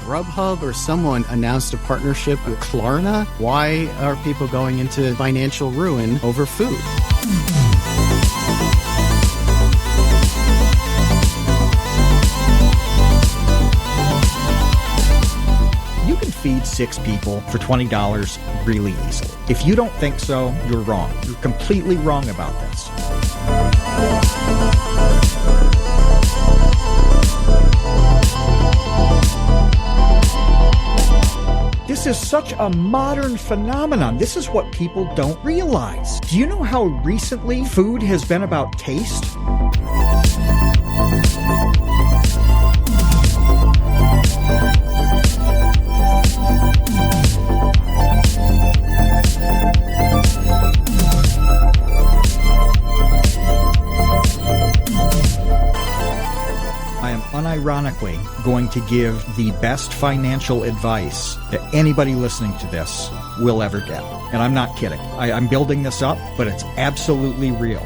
Grubhub or someone announced a partnership with Klarna. Why are people going into financial ruin over food? You can feed 6 people for $20 really easily. If you don't think so, you're wrong. You're completely wrong about this. This is such a modern phenomenon. This is what people don't realize. Do you know how recently food has been about taste? Unironically going to give the best financial advice that anybody listening to this will ever get. And I'm not kidding. I'm building this up, but it's absolutely real.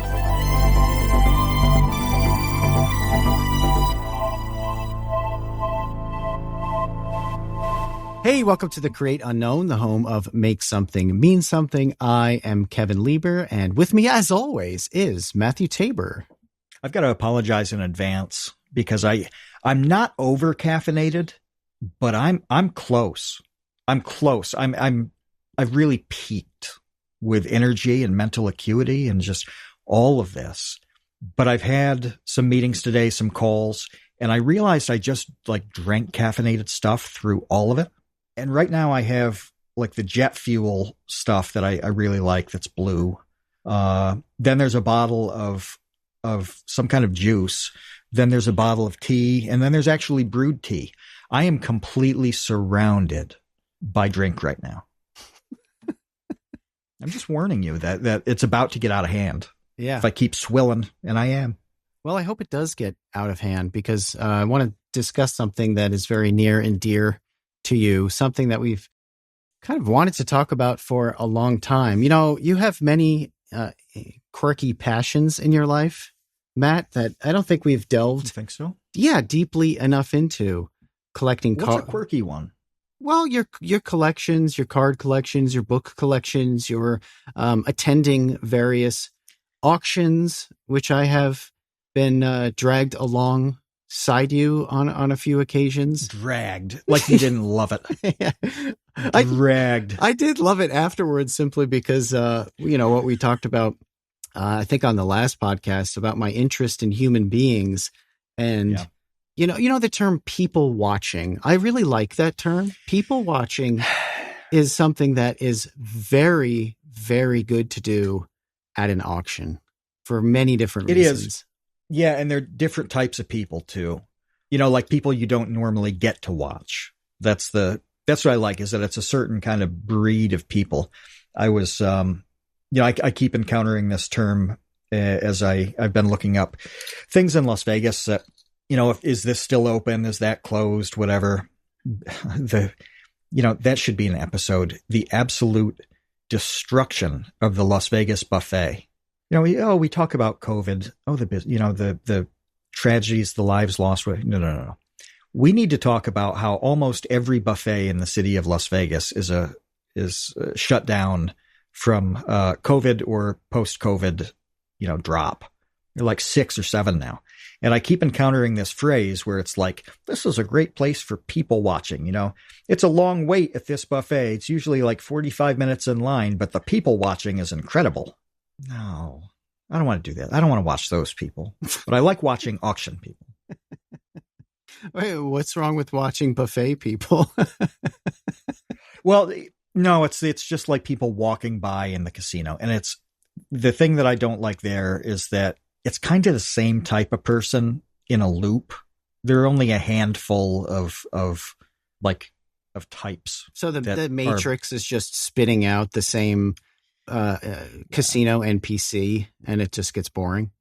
Hey, welcome to the Create Unknown, the home of Make Something Mean Something. I am Kevin Lieber, and with me, as always, is Matthew Tabor. I've got to apologize in advance because I'm not over caffeinated, but I'm close. I'm close. I've really peaked with energy and mental acuity and just all of this. But I've had some meetings today, some calls, and I realized I just drank caffeinated stuff through all of it. And right now I have the jet fuel stuff that I really like that's blue. Then there's a bottle of some kind of juice. Then there's a bottle of tea, and then there's actually brewed tea. I am completely surrounded by drink right now. I'm just warning you that it's about to get out of hand. Yeah. If I keep swilling, and I am. Well, I hope it does get out of hand because I want to discuss something that is very near and dear to you, something that we've kind of wanted to talk about for a long time. You know, you have many quirky passions in your life, Matt, that I don't think we've delved. You think so? Yeah, deeply enough into collecting. What's a quirky one? Well, your collections, your card collections, your book collections, your attending various auctions, which I have been dragged alongside you on a few occasions. Dragged, like you didn't love it. Yeah. Dragged. I did love it afterwards, simply because what we talked about. I think on the last podcast about my interest in human beings and, you know, the term people watching. I really like that term. People watching is something that is very, very good to do at an auction for many different reasons. It is. Yeah. And there are different types of people too, like people you don't normally get to watch. That's what I like, is that it's a certain kind of breed of people. I was, I keep encountering this term as I've been looking up things in Las Vegas that, is this still open? Is that closed? Whatever. That should be an episode. The absolute destruction of the Las Vegas buffet. We talk about COVID. Oh, the tragedies, the lives lost. No. We need to talk about how almost every buffet in the city of Las Vegas is shut down from COVID or post-COVID, drop. They're like 6 or 7 now. And I keep encountering this phrase where it's like, this is a great place for people watching. It's a long wait at this buffet. It's usually like 45 minutes in line, but the people watching is incredible. No, I don't want to do that. I don't want to watch those people, but I like watching auction people. Wait, what's wrong with watching buffet people? Well, no, it's just like people walking by in the casino. And it's the thing that I don't like there is that it's kind of the same type of person in a loop. There are only a handful of types. So the Matrix is just spitting out the same casino NPC, and it just gets boring.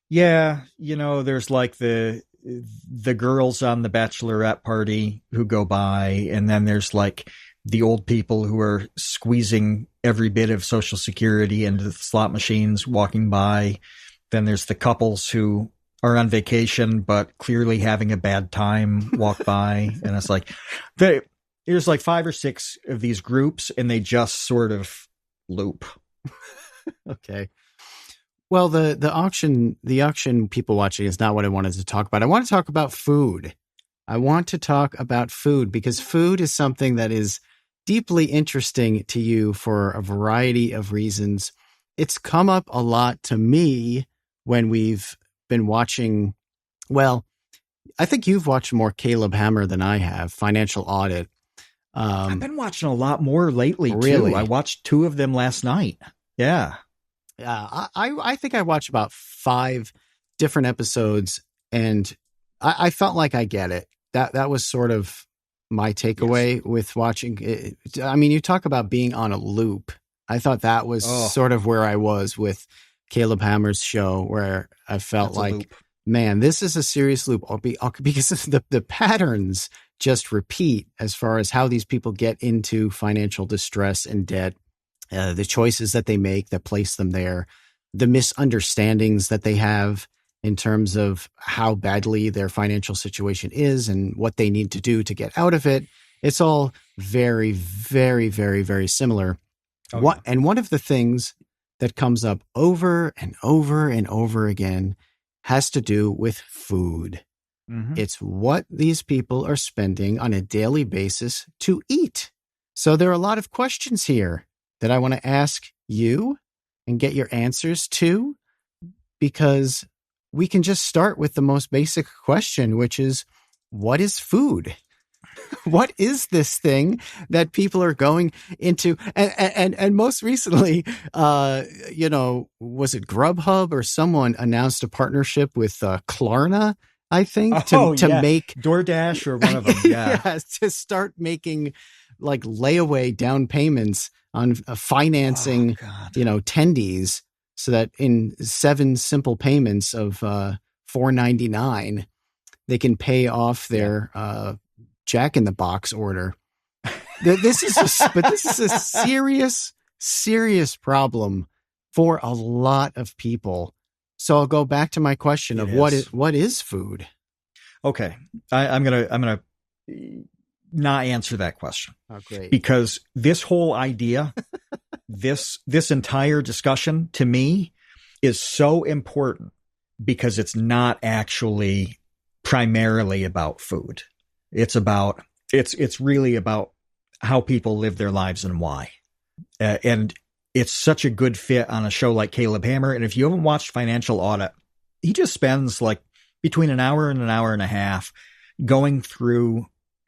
Yeah. There's like the girls on the bachelorette party who go by, and then there's like the old people who are squeezing every bit of Social Security into the slot machines walking by. Then there's the couples who are on vacation, but clearly having a bad time walk by. And it's like, there's like 5 or 6 of these groups and they just sort of loop. Okay. Well, the auction people watching is not what I wanted to talk about. I want to talk about food. I want to talk about food because food is something that is deeply interesting to you for a variety of reasons. It's come up a lot to me when we've been watching. Well, I think you've watched more Caleb Hammer than I have, Financial Audit. I've been watching a lot more lately, really? too. I watched 2 of them last night. Yeah. I think I watched about 5 different episodes, and I felt like I get it. That was sort of my takeaway with watching it. I mean, you talk about being on a loop. I thought that was sort of where I was with Caleb Hammer's show, where I felt like, man, this is a serious loop. Because the patterns just repeat as far as how these people get into financial distress and debt. The choices that they make that place them there, the misunderstandings that they have in terms of how badly their financial situation is and what they need to do to get out of it. It's all very, very, very, very similar. And one of the things that comes up over and over and over again has to do with food. Mm-hmm. It's what these people are spending on a daily basis to eat. So there are a lot of questions here that I want to ask you and get your answers to, because we can just start with the most basic question, which is, what is food? What is this thing that people are going into? And most recently, was it Grubhub or someone announced a partnership with Klarna, I think, to make DoorDash or one of them. Yeah. To start making like layaway down payments on financing, tendies, so that in 7 simple payments of $4.99, they can pay off their Jack in the Box order. This is a serious problem for a lot of people. So I'll go back to my question of what is food? Okay, I'm gonna not answer that question. Oh, great. Because this whole idea, this entire discussion to me is so important because it's not actually primarily about food. It's really about how people live their lives and why. And it's such a good fit on a show like Caleb Hammer. And if you haven't watched Financial Audit, he just spends like between an hour and an hour and a half going through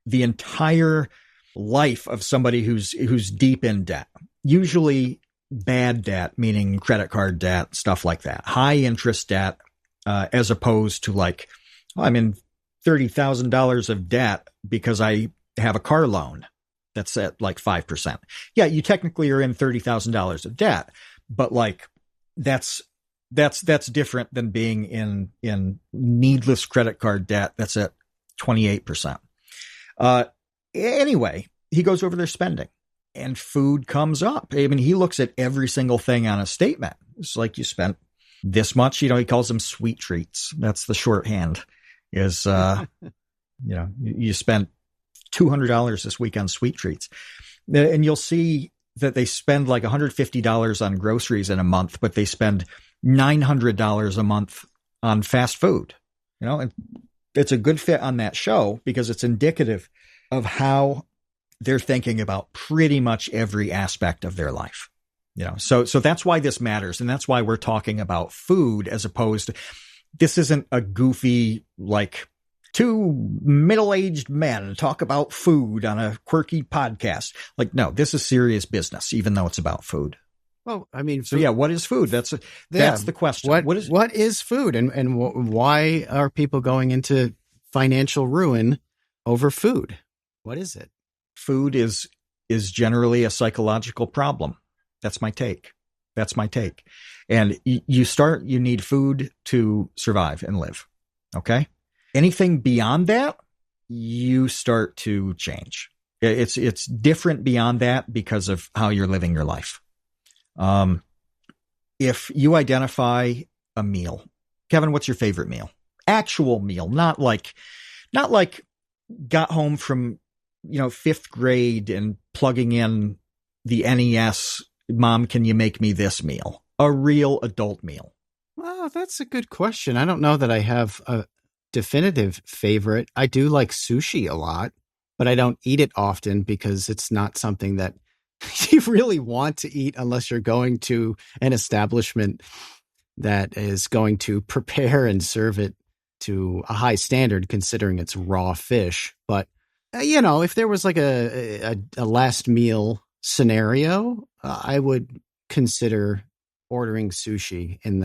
the entire life of somebody who's deep in debt, usually bad debt, meaning credit card debt, stuff like that, high interest debt, as opposed to like, I'm in $30,000 of debt because I have a car loan that's at like 5%. Yeah, you technically are in $30,000 of debt, but like that's different than being in needless credit card debt that's at 28%. Anyway, he goes over their spending and food comes up. I mean, he looks at every single thing on a statement. It's like, you spent this much, he calls them sweet treats. That's the shorthand is, you spent $200 this week on sweet treats. And you'll see that they spend like $150 on groceries in a month, but they spend $900 a month on fast food, and it's a good fit on that show because it's indicative of how they're thinking about pretty much every aspect of their life. So that's why this matters. And that's why we're talking about food as opposed to, this isn't a goofy, like 2 middle-aged men talk about food on a quirky podcast. Like, no, this is serious business, even though it's about food. Well, I mean, so yeah, what is food? That's the question. What is food, and why are people going into financial ruin over food? What is it? Food is generally a psychological problem. That's my take. And you need food to survive and live. Okay. Anything beyond that, you start to change. It's different beyond that because of how you're living your life. If you identify a meal, Kevin, what's your favorite meal? actual meal, not like got home from, fifth grade and plugging in the NES, Mom, can you make me this meal? A real adult meal. Well, that's a good question. I don't know that I have a definitive favorite. I do like sushi a lot, but I don't eat it often because it's not something that you really want to eat unless you're going to an establishment that is going to prepare and serve it to a high standard, considering it's raw fish. But, if there was like a last meal scenario, I would consider ordering sushi in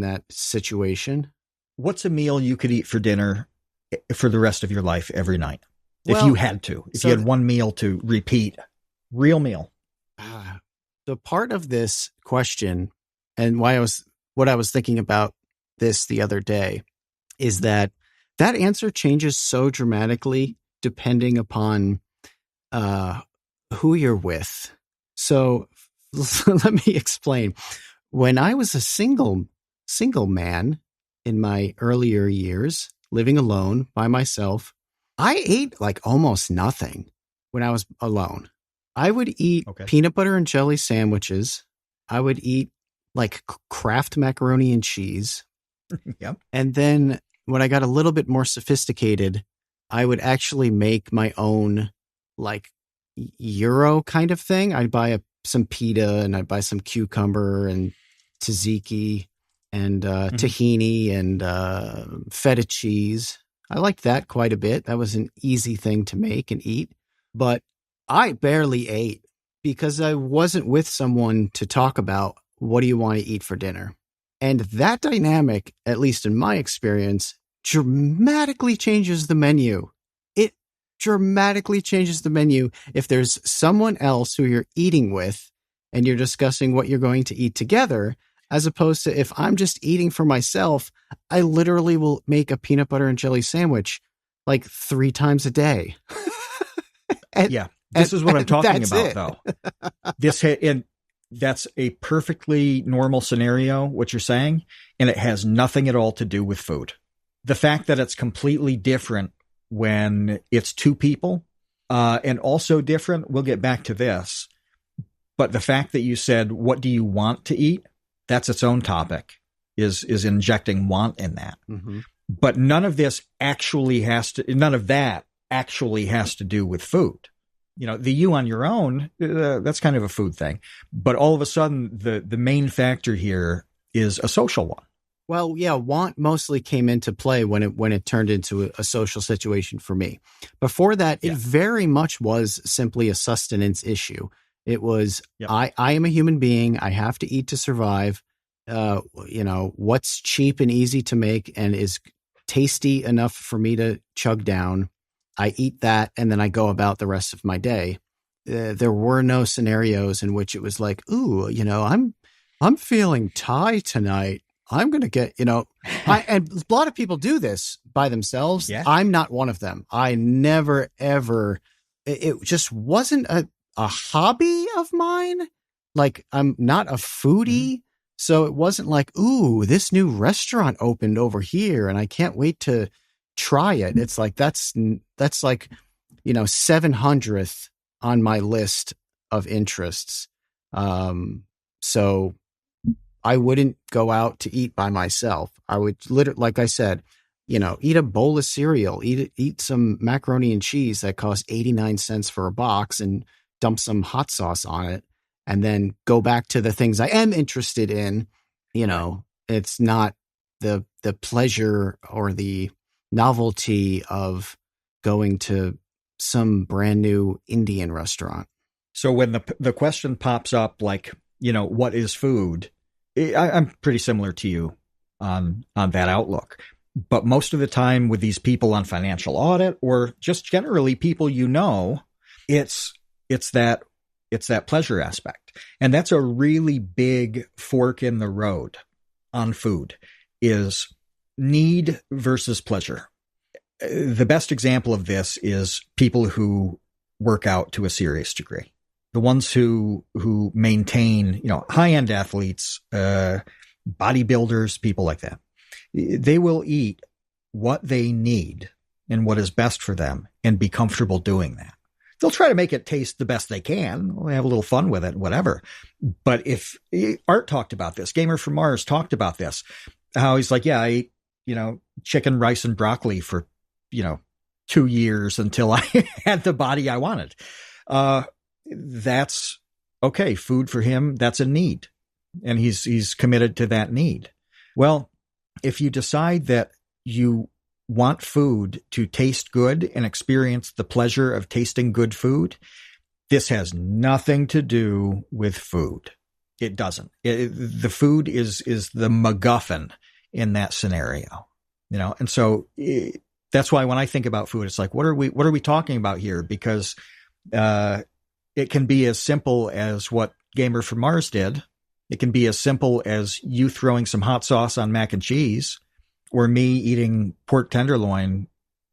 that situation. What's a meal you could eat for dinner for the rest of your life every night? If you had to, if you had one meal to repeat, real meal. The part of this question and what I was thinking about this the other day is that answer changes so dramatically depending upon who you're with. So let me explain. When I was a single man in my earlier years, living alone by myself, I ate like almost nothing when I was alone. I would eat peanut butter and jelly sandwiches. I would eat like Kraft macaroni and cheese. Yep. And then when I got a little bit more sophisticated, I would actually make my own like Euro kind of thing. I'd buy some pita and I'd buy some cucumber and tzatziki and tahini and feta cheese. I liked that quite a bit. That was an easy thing to make and eat. But I barely ate because I wasn't with someone to talk about what do you want to eat for dinner. And that dynamic, at least in my experience, dramatically changes the menu. It dramatically changes the menu if there's someone else who you're eating with and you're discussing what you're going to eat together, as opposed to if I'm just eating for myself, I literally will make a peanut butter and jelly sandwich like 3 times a day. This is what I'm talking about, though. That's a perfectly normal scenario, what you're saying, and it has nothing at all to do with food. The fact that it's completely different when it's 2 people, and also different, we'll get back to this, but the fact that you said, what do you want to eat? That's its own topic, is injecting want in that. Mm-hmm. But none of that actually has to do with food. The you on your own, that's kind of a food thing. But all of a sudden, the main factor here is a social one. Well, yeah, want mostly came into play when it turned into a social situation for me. Before that, it very much was simply a sustenance issue. It was, I am a human being. I have to eat to survive. What's cheap and easy to make and is tasty enough for me to chug down. I eat that and then I go about the rest of my day. There were no scenarios in which it was like, ooh, I'm feeling Thai tonight. I'm going to get, and a lot of people do this by themselves. Yeah. I'm not one of them. I never, ever, it just wasn't a hobby of mine. Like I'm not a foodie. Mm-hmm. So it wasn't like, ooh, this new restaurant opened over here and I can't wait to try it. It's like, that's like, 700th on my list of interests. So I wouldn't go out to eat by myself. I would literally, like I said, eat a bowl of cereal, eat some macaroni and cheese that costs 89 cents for a box and dump some hot sauce on it. And then go back to the things I am interested in. It's not the pleasure or the novelty of going to some brand new Indian restaurant. So when the question pops up, like, what is food? I'm pretty similar to you on that outlook. But most of the time with these people on financial audit or just generally people, it's that pleasure aspect. And that's a really big fork in the road on food is need versus pleasure. The best example of this is people who work out to a serious degree. The ones who maintain, high-end athletes, bodybuilders, people like that. They will eat what they need and what is best for them and be comfortable doing that. They'll try to make it taste the best they can. They'll have a little fun with it, whatever. But if Art talked about this, Gamer from Mars talked about this, how he's like, yeah, I ate, chicken, rice, and broccoli for, 2 years until I had the body I wanted. That's okay. Food for him, that's a need. And he's committed to that need. Well, if you decide that you want food to taste good and experience the pleasure of tasting good food, this has nothing to do with food. It doesn't. The food is the MacGuffin in that scenario, and so that's why when I think about food, it's like, what are we talking about here? Because it can be as simple as what Gamer from Mars did. It can be as simple as you throwing some hot sauce on mac and cheese, or me eating pork tenderloin.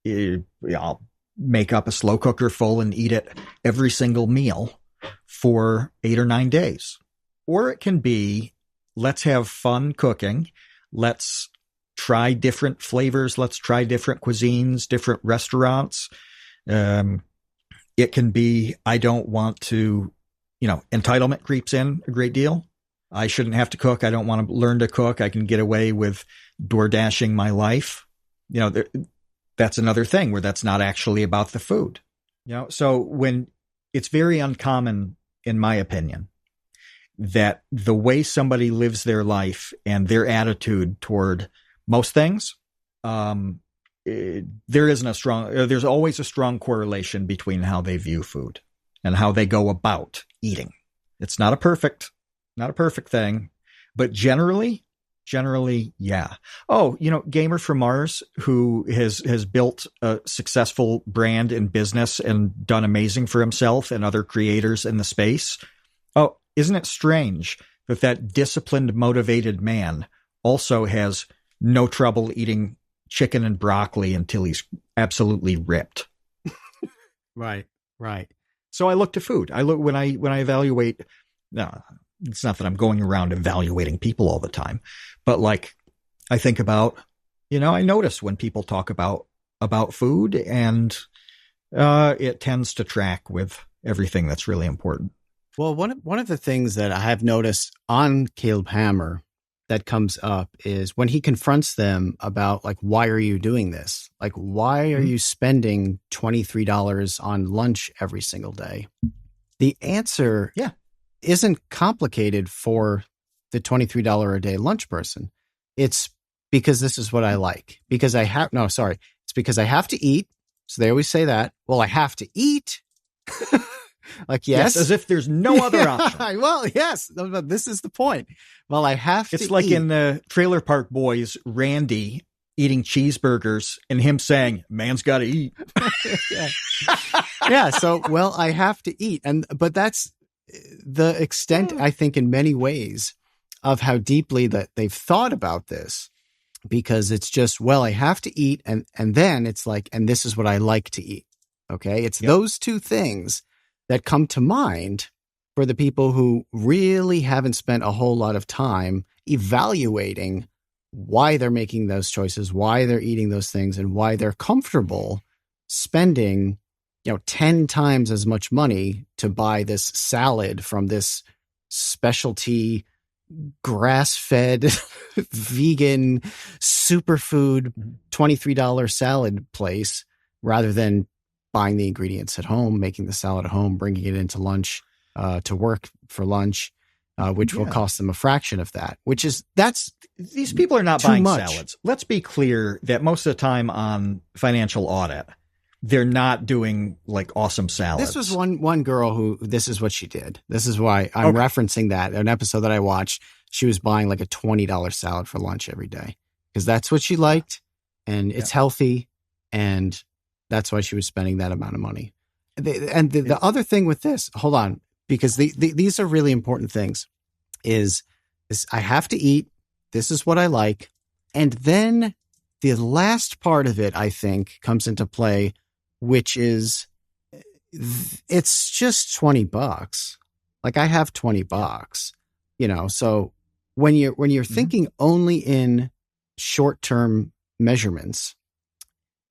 I'll make up a slow cooker full and eat it every single meal for 8 or 9 days. Or it can be, let's have fun cooking. Let's try different flavors. Let's try different cuisines, different restaurants. It can be, I don't want to, entitlement creeps in a great deal. I shouldn't have to cook. I don't want to learn to cook. I can get away with door dashing my life. That's another thing where that's not actually about the food. So when it's very uncommon, in my opinion, that the way somebody lives their life and their attitude toward most things, there's always a strong correlation between how they view food and how they go about eating. It's not a perfect thing, but generally, yeah. Oh, Gamer from Mars, who has built a successful brand in business and done amazing for himself and other creators in the space. Oh, isn't it strange that disciplined, motivated man also has no trouble eating chicken and broccoli until he's absolutely ripped? Right. So I look to food. When I evaluate. No, it's not that I'm going around evaluating people all the time, but I think about, I notice when people talk about food, and it tends to track with everything that's really important. Well, one of the things that I have noticed on Caleb Hammer that comes up is when he confronts them about why are you doing this? Why are you spending $23 on lunch every single day? The answer isn't complicated for the $23 a day lunch person. It's because this is what I like. It's because I have to eat. So they always say that. Well, I have to eat. Yes. As if there's no other option. Well, yes. This is the point. Well, I have to eat. It's like in the Trailer Park Boys, Randy eating cheeseburgers and him saying, man's got to eat. Yeah. So, well, I have to eat. But that's the extent, I think, in many ways of how deeply that they've thought about this, because it's just, well, I have to eat. And then it's and this is what I like to eat. Okay. It's those two things that come to mind for the people who really haven't spent a whole lot of time evaluating why they're making those choices, why they're eating those things, and why they're comfortable spending 10 times as much money to buy this salad from this specialty grass-fed vegan superfood $23 salad place, rather than buying the ingredients at home, making the salad at home, bringing it into lunch to work for lunch, which will cost them a fraction of that, these people are not buying salads. Let's be clear that most of the time on Financial Audit, they're not doing awesome salads. This was one girl who, this is what she did. This is why I'm referencing that. An episode that I watched, she was buying a $20 salad for lunch every day because that's what she liked, and it's healthy, and that's why she was spending that amount of money. The other thing with this, hold on, because these are really important things, is I have to eat. This is what I like. And then the last part of it, I think, comes into play, which is it's just $20. I have $20, so when you're thinking only in short-term measurements.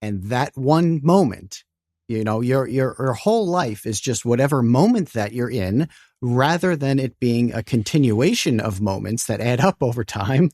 And that one moment, your whole life is just whatever moment that you're in, rather than it being a continuation of moments that add up over time.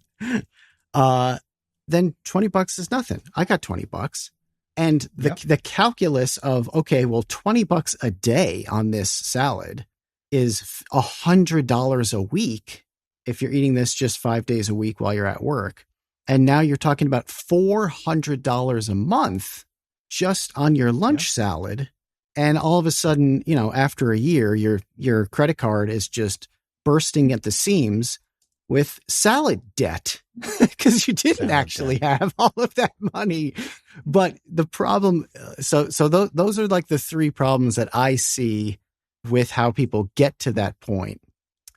Then $20 is nothing. I got $20. And the calculus of, okay, well, $20 a day on this salad is $100 a week if you're eating this just 5 days a week while you're at work. And now you're talking about $400 a month just on your lunch salad. And all of a sudden, after a year, your credit card is just bursting at the seams with salad debt because you didn't actually have all of that money. But the problem, so those are like the three problems that I see with how people get to that point.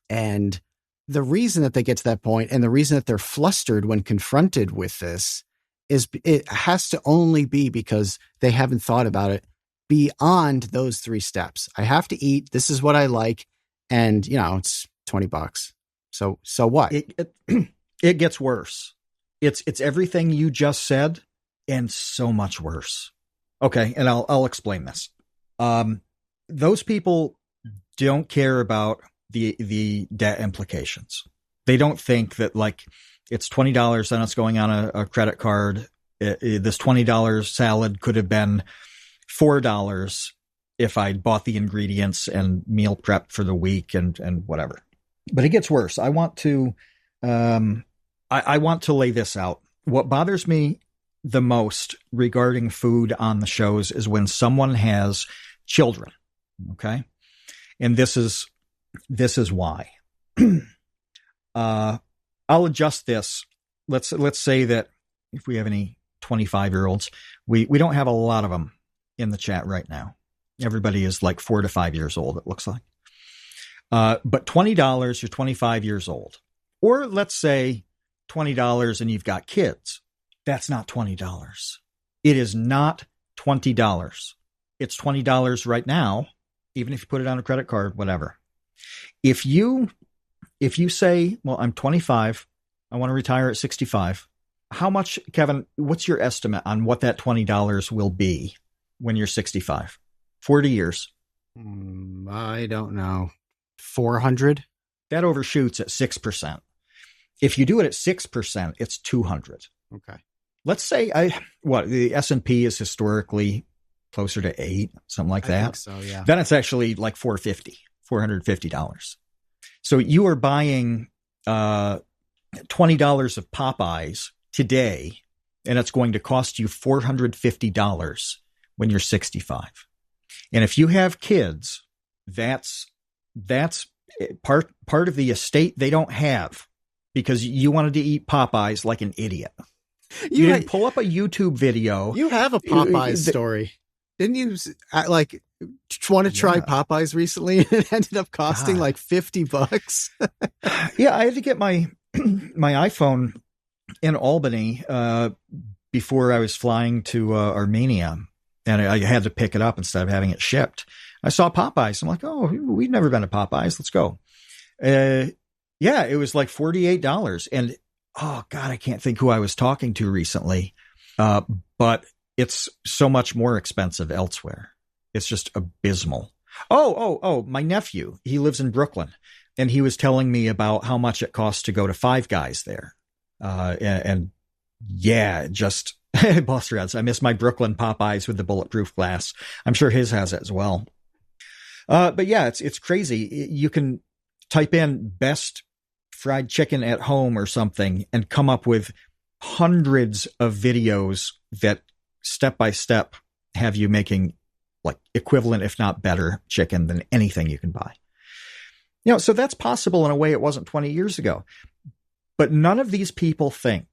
And the reason that they get to that point and the reason that they're flustered when confronted with this is it has to only be because they haven't thought about it beyond those three steps. I have to eat. This is what I like. And, it's $20. So what? It gets worse. It's everything you just said and so much worse. Okay. And I'll explain this. Those people don't care about the debt implications. They don't think that like it's $20 and it's going on a credit card. This $20 salad could have been $4 if I'd bought the ingredients and meal prepped for the week and whatever. But it gets worse. I want to lay this out. What bothers me the most regarding food on the shows is when someone has children. Okay. And this is why. I'll adjust this. Let's say that if we have any 25-year-olds, we don't have a lot of them in the chat right now. Everybody is like 4 to 5 years old, it looks like. But $20, you're 25 years old. Or let's say $20 and you've got kids. That's not $20. It is not $20. It's $20 right now, even if you put it on a credit card, whatever. If you say, well, I'm 25, I want to retire at 65. How much, Kevin, what's your estimate on what that $20 will be when you're 65? 40 years. I don't know. 400? That overshoots at 6%. If you do it at 6%, it's 200. Okay. Let's say the S&P is historically closer to 8, something like that. I think so, yeah. Then it's actually like $450. So you are buying $20 of Popeyes today, and it's going to cost you $450 when you're 65. And if you have kids, that's part of the estate they don't have because you wanted to eat Popeyes like an idiot. You didn't pull up a YouTube video. You have a Popeyes story. Didn't you want to try Popeyes recently? It ended up costing like $50. Yeah, I had to get my iPhone in Albany before I was flying to Armenia, and I had to pick it up instead of having it shipped. I saw Popeyes. I'm like, oh, we've never been to Popeyes. Let's go. Yeah, it was like $48. And oh God, I can't think who I was talking to recently. But it's so much more expensive elsewhere. It's just abysmal. Oh, my nephew, he lives in Brooklyn, and he was telling me about how much it costs to go to Five Guys there. And yeah, just Boss Reds. I miss my Brooklyn Popeyes with the bulletproof glass. I'm sure his has it as well. But yeah, it's crazy. You can type in best fried chicken at home or something and come up with hundreds of videos that step by step have you making like equivalent, if not better, chicken than anything you can buy. So that's possible in a way it wasn't 20 years ago. But none of these people think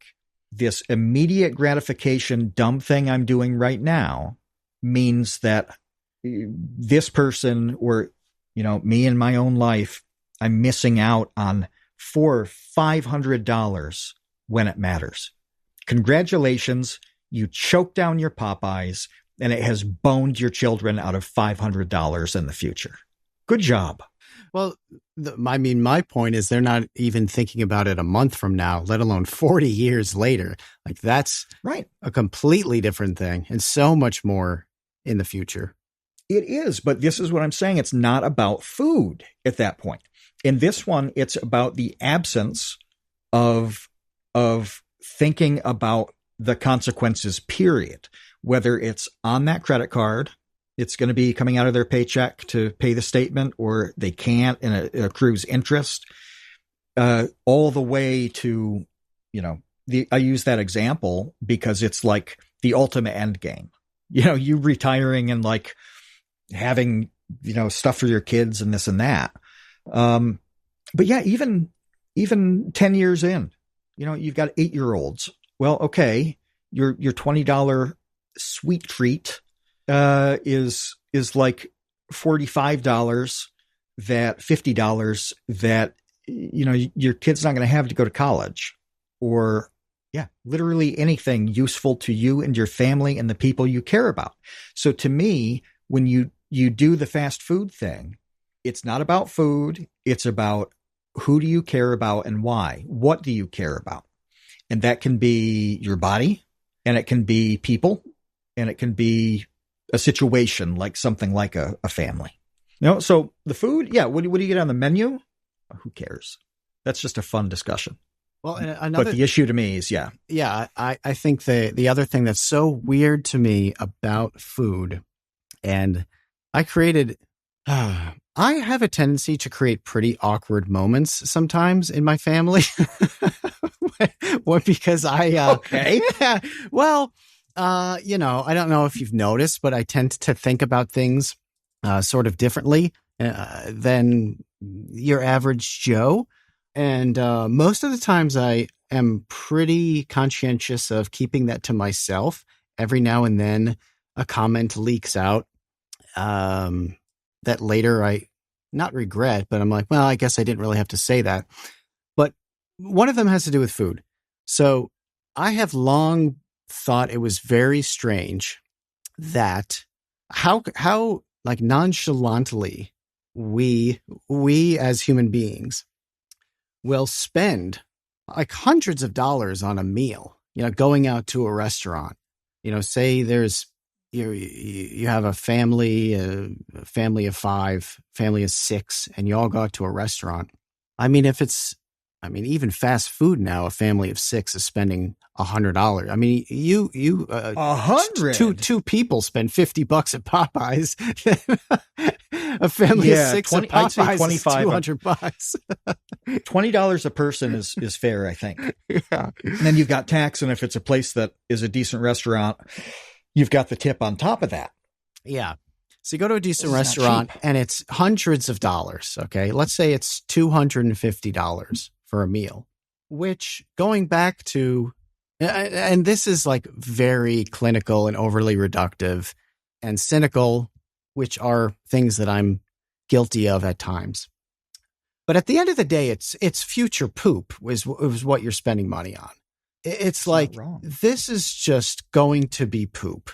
this immediate gratification dumb thing I'm doing right now means that this person or, me in my own life, I'm missing out on $400 or $500 when it matters. Congratulations. You choked down your Popeyes and it has boned your children out of $500 in the future. Good job. Well, my point is they're not even thinking about it a month from now, let alone 40 years later. Like that's right. A completely different thing and so much more in the future. It is, but this is what I'm saying. It's not about food at that point. In this one, it's about the absence of thinking about the consequences, period. Whether it's on that credit card, it's going to be coming out of their paycheck to pay the statement, or they can't and it accrues interest, all the way to, I use that example because it's like the ultimate end game. You retiring and like having, stuff for your kids and this and that. But yeah, even 10 years in, you've got 8-year-olds. Well, okay, your $20 sweet treat is like $45 that $50 that your kid's not going to have to go to college, or literally anything useful to you and your family and the people you care about. So to me, when you do the fast food thing, it's not about food, it's about who do you care about and why? What do you care about? And that can be your body, and it can be people, and it can be a situation like something like a family. So the food, what do you get on the menu? Who cares? That's just a fun discussion. Well, but the issue to me is, I think the other thing that's so weird to me about food, and I have a tendency to create pretty awkward moments sometimes in my family. Because okay. Yeah, well, I don't know if you've noticed, but I tend to think about things sort of differently than your average Joe. And most of the times I am pretty conscientious of keeping that to myself. Every now and then a comment leaks out that later I not regret, but I'm like, well, I guess I didn't really have to say that. But one of them has to do with food. So I have long thought it was very strange that how like nonchalantly we as human beings will spend like hundreds of dollars on a meal, going out to a restaurant, say there's, you have a family of 5, family of 6, and you all go out to a restaurant. I mean, even fast food now, a family of 6 is spending $100. I mean, you 100. Two people spend $50 at Popeyes. A family of 6 at Popeyes is $200. $20 a person is fair, I think. Yeah. And then you've got tax, and if it's a place that is a decent restaurant, you've got the tip on top of that. Yeah. So you go to a decent restaurant and it's hundreds of dollars. Okay. Let's say it's $250 for a meal, which, going back to, and this is like very clinical and overly reductive and cynical, which are things that I'm guilty of at times. But at the end of the day, it's future poop is what you're spending money on. It's like, this is just going to be poop.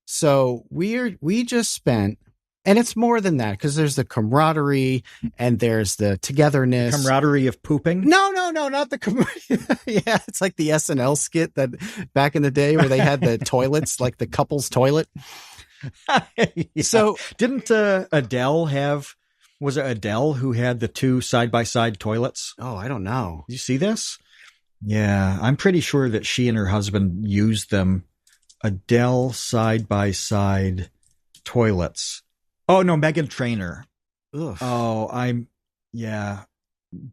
So we just spent, and it's more than that, because there's the camaraderie and there's the togetherness. Camaraderie of pooping? No, not the camaraderie. Yeah, it's like the SNL skit that back in the day where they had the toilets, like the couple's toilet. Yeah. So didn't Adele have, was it Adele who had the 2 side-by-side toilets? Oh, I don't know. Did you see this? Yeah, I'm pretty sure that she and her husband used them. Adele side-by-side toilets. Oh, no, Meghan Trainor. Ugh. Oh,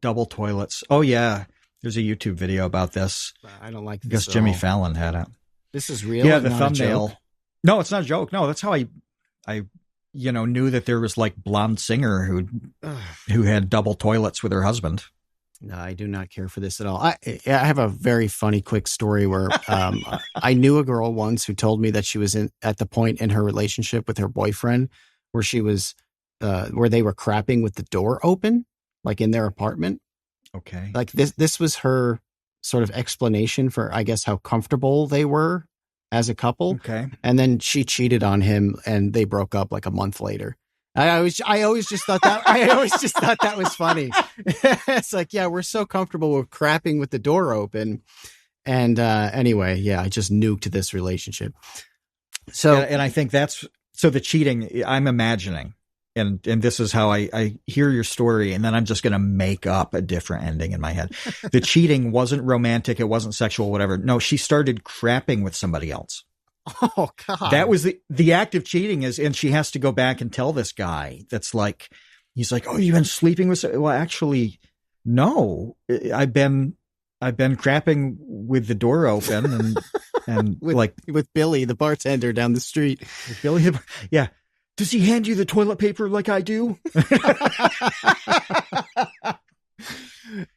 double toilets. Oh, yeah. There's a YouTube video about this. I don't like this. I guess Jimmy Fallon had it. This is real? Yeah, the thumbnail. No, it's not a joke. No, that's how I knew that there was like blonde singer who had double toilets with her husband. No, I do not care for this at all. I have a very funny, quick story where I knew a girl once who told me that she was at the point in her relationship with her boyfriend where she was, where they were crapping with the door open, like in their apartment. Okay. Like this was her sort of explanation for, I guess, how comfortable they were as a couple. Okay. And then she cheated on him and they broke up like a month later. I always just thought that was funny. It's like, yeah, we're so comfortable with crapping with the door open. And anyway, yeah, I just nuked this relationship. So, and I think so the cheating, I'm imagining, and this is how I hear your story, and then I'm just going to make up a different ending in my head. The cheating wasn't romantic. It wasn't sexual, whatever. No, she started crapping with somebody else. Oh God. That was the act of cheating and she has to go back and tell this guy that's like, he's like, oh, you've been sleeping with, well, actually, no, I've been crapping with the door open and with Billy, the bartender down the street. With Billy, yeah. Does he hand you the toilet paper like I do?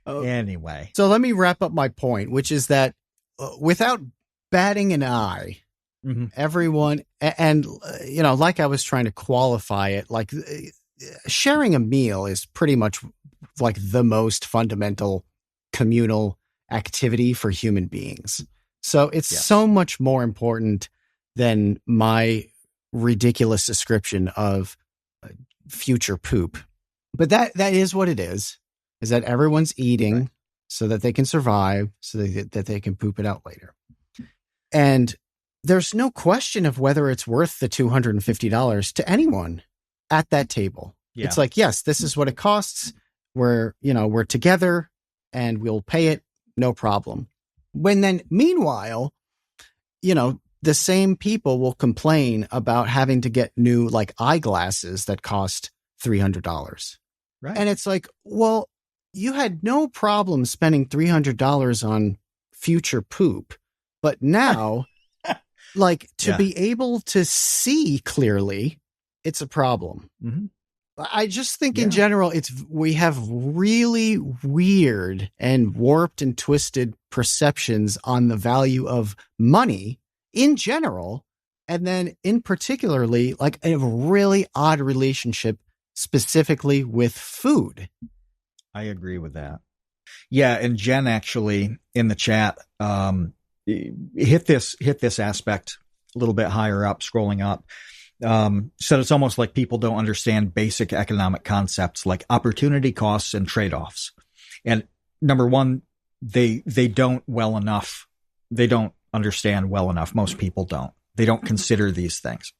Anyway. So let me wrap up my point, which is that without batting an eye, everyone, and like I was trying to qualify it, like sharing a meal is pretty much like the most fundamental communal activity for human beings. So it's so much more important than my ridiculous description of future poop. But that is what it is that everyone's eating so that they can survive, so that they can poop it out later. And there's no question of whether it's worth the $250 to anyone at that table. Yeah. It's like, yes, this is what it costs. We're together and we'll pay it. No problem. Meanwhile, the same people will complain about having to get new like eyeglasses that cost $300. Right. And it's like, well, you had no problem spending $300 on future poop, but now like to be able to see clearly, it's a problem. Mm-hmm. I just think in general, we have really weird and warped and twisted perceptions on the value of money in general. And then in particularly like a really odd relationship specifically with food. I agree with that. Yeah. And Jen actually in the chat, hit this aspect a little bit higher up, scrolling up. Said it's almost like people don't understand basic economic concepts like opportunity costs and trade-offs. And number one, they don't well enough. They don't understand well enough. Most people don't. They don't consider these things.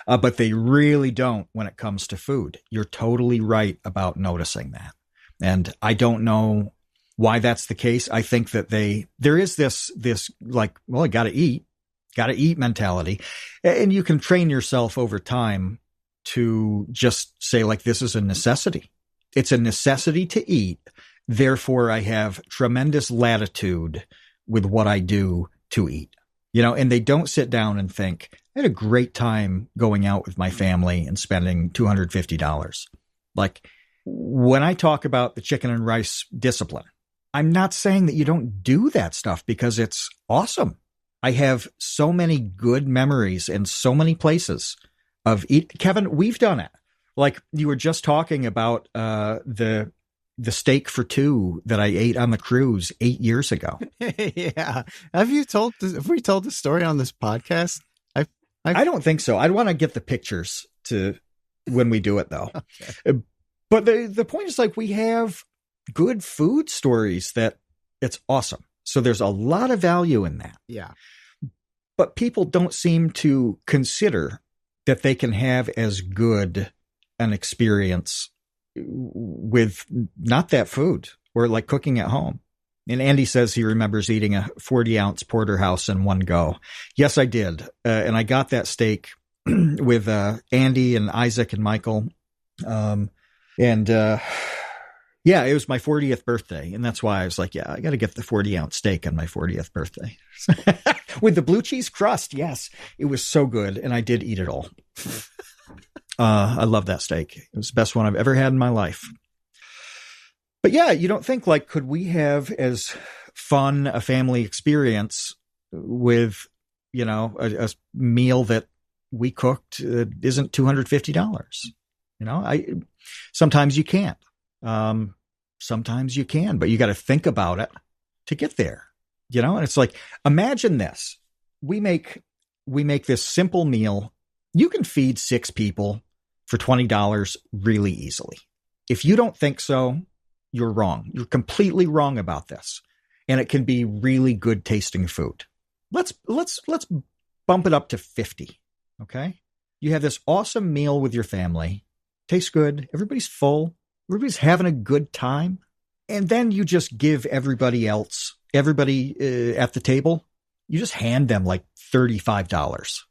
But they really don't when it comes to food. You're totally right about noticing that. And I don't know why that's the case. I think that there is this like, well, I got to eat mentality. And you can train yourself over time to just say like, this is a necessity. It's a necessity to eat. Therefore, I have tremendous latitude with what I do to eat, and they don't sit down and think, I had a great time going out with my family and spending $250. Like when I talk about the chicken and rice discipline, I'm not saying that you don't do that stuff because it's awesome. I have so many good memories in so many places of eat. Kevin, we've done it. Like you were just talking about the steak for two that I ate on the cruise 8 years ago. Yeah. Have we told the story on this podcast? I don't think so. I want to get the pictures to when we do it though. Okay. But the point is like we have good food stories that it's awesome. So there's a lot of value in that. Yeah. But people don't seem to consider that they can have as good an experience with not that food or like cooking at home. And Andy says he remembers eating a 40-ounce porterhouse in one go. Yes, I did. And I got that steak with Andy and Isaac and Michael. Yeah, it was my 40th birthday. And that's why I was like, yeah, I got to get the 40-ounce steak on my 40th birthday. With the blue cheese crust. Yes, it was so good. And I did eat it all. I love that steak. It was the best one I've ever had in my life. But yeah, you don't think like, could we have as fun a family experience with, a meal that we cooked isn't $250? Sometimes you can't. Sometimes you can, but you got to think about it to get there, and it's like, imagine this. We make this simple meal. You can feed 6 people for $20 really easily. If you don't think so, you're wrong. You're completely wrong about this. And it can be really good tasting food. Let's bump it up to 50. Okay. You have this awesome meal with your family. Tastes good. Everybody's full. Everybody's having a good time. And then you just give everybody at the table, you just hand them like $35.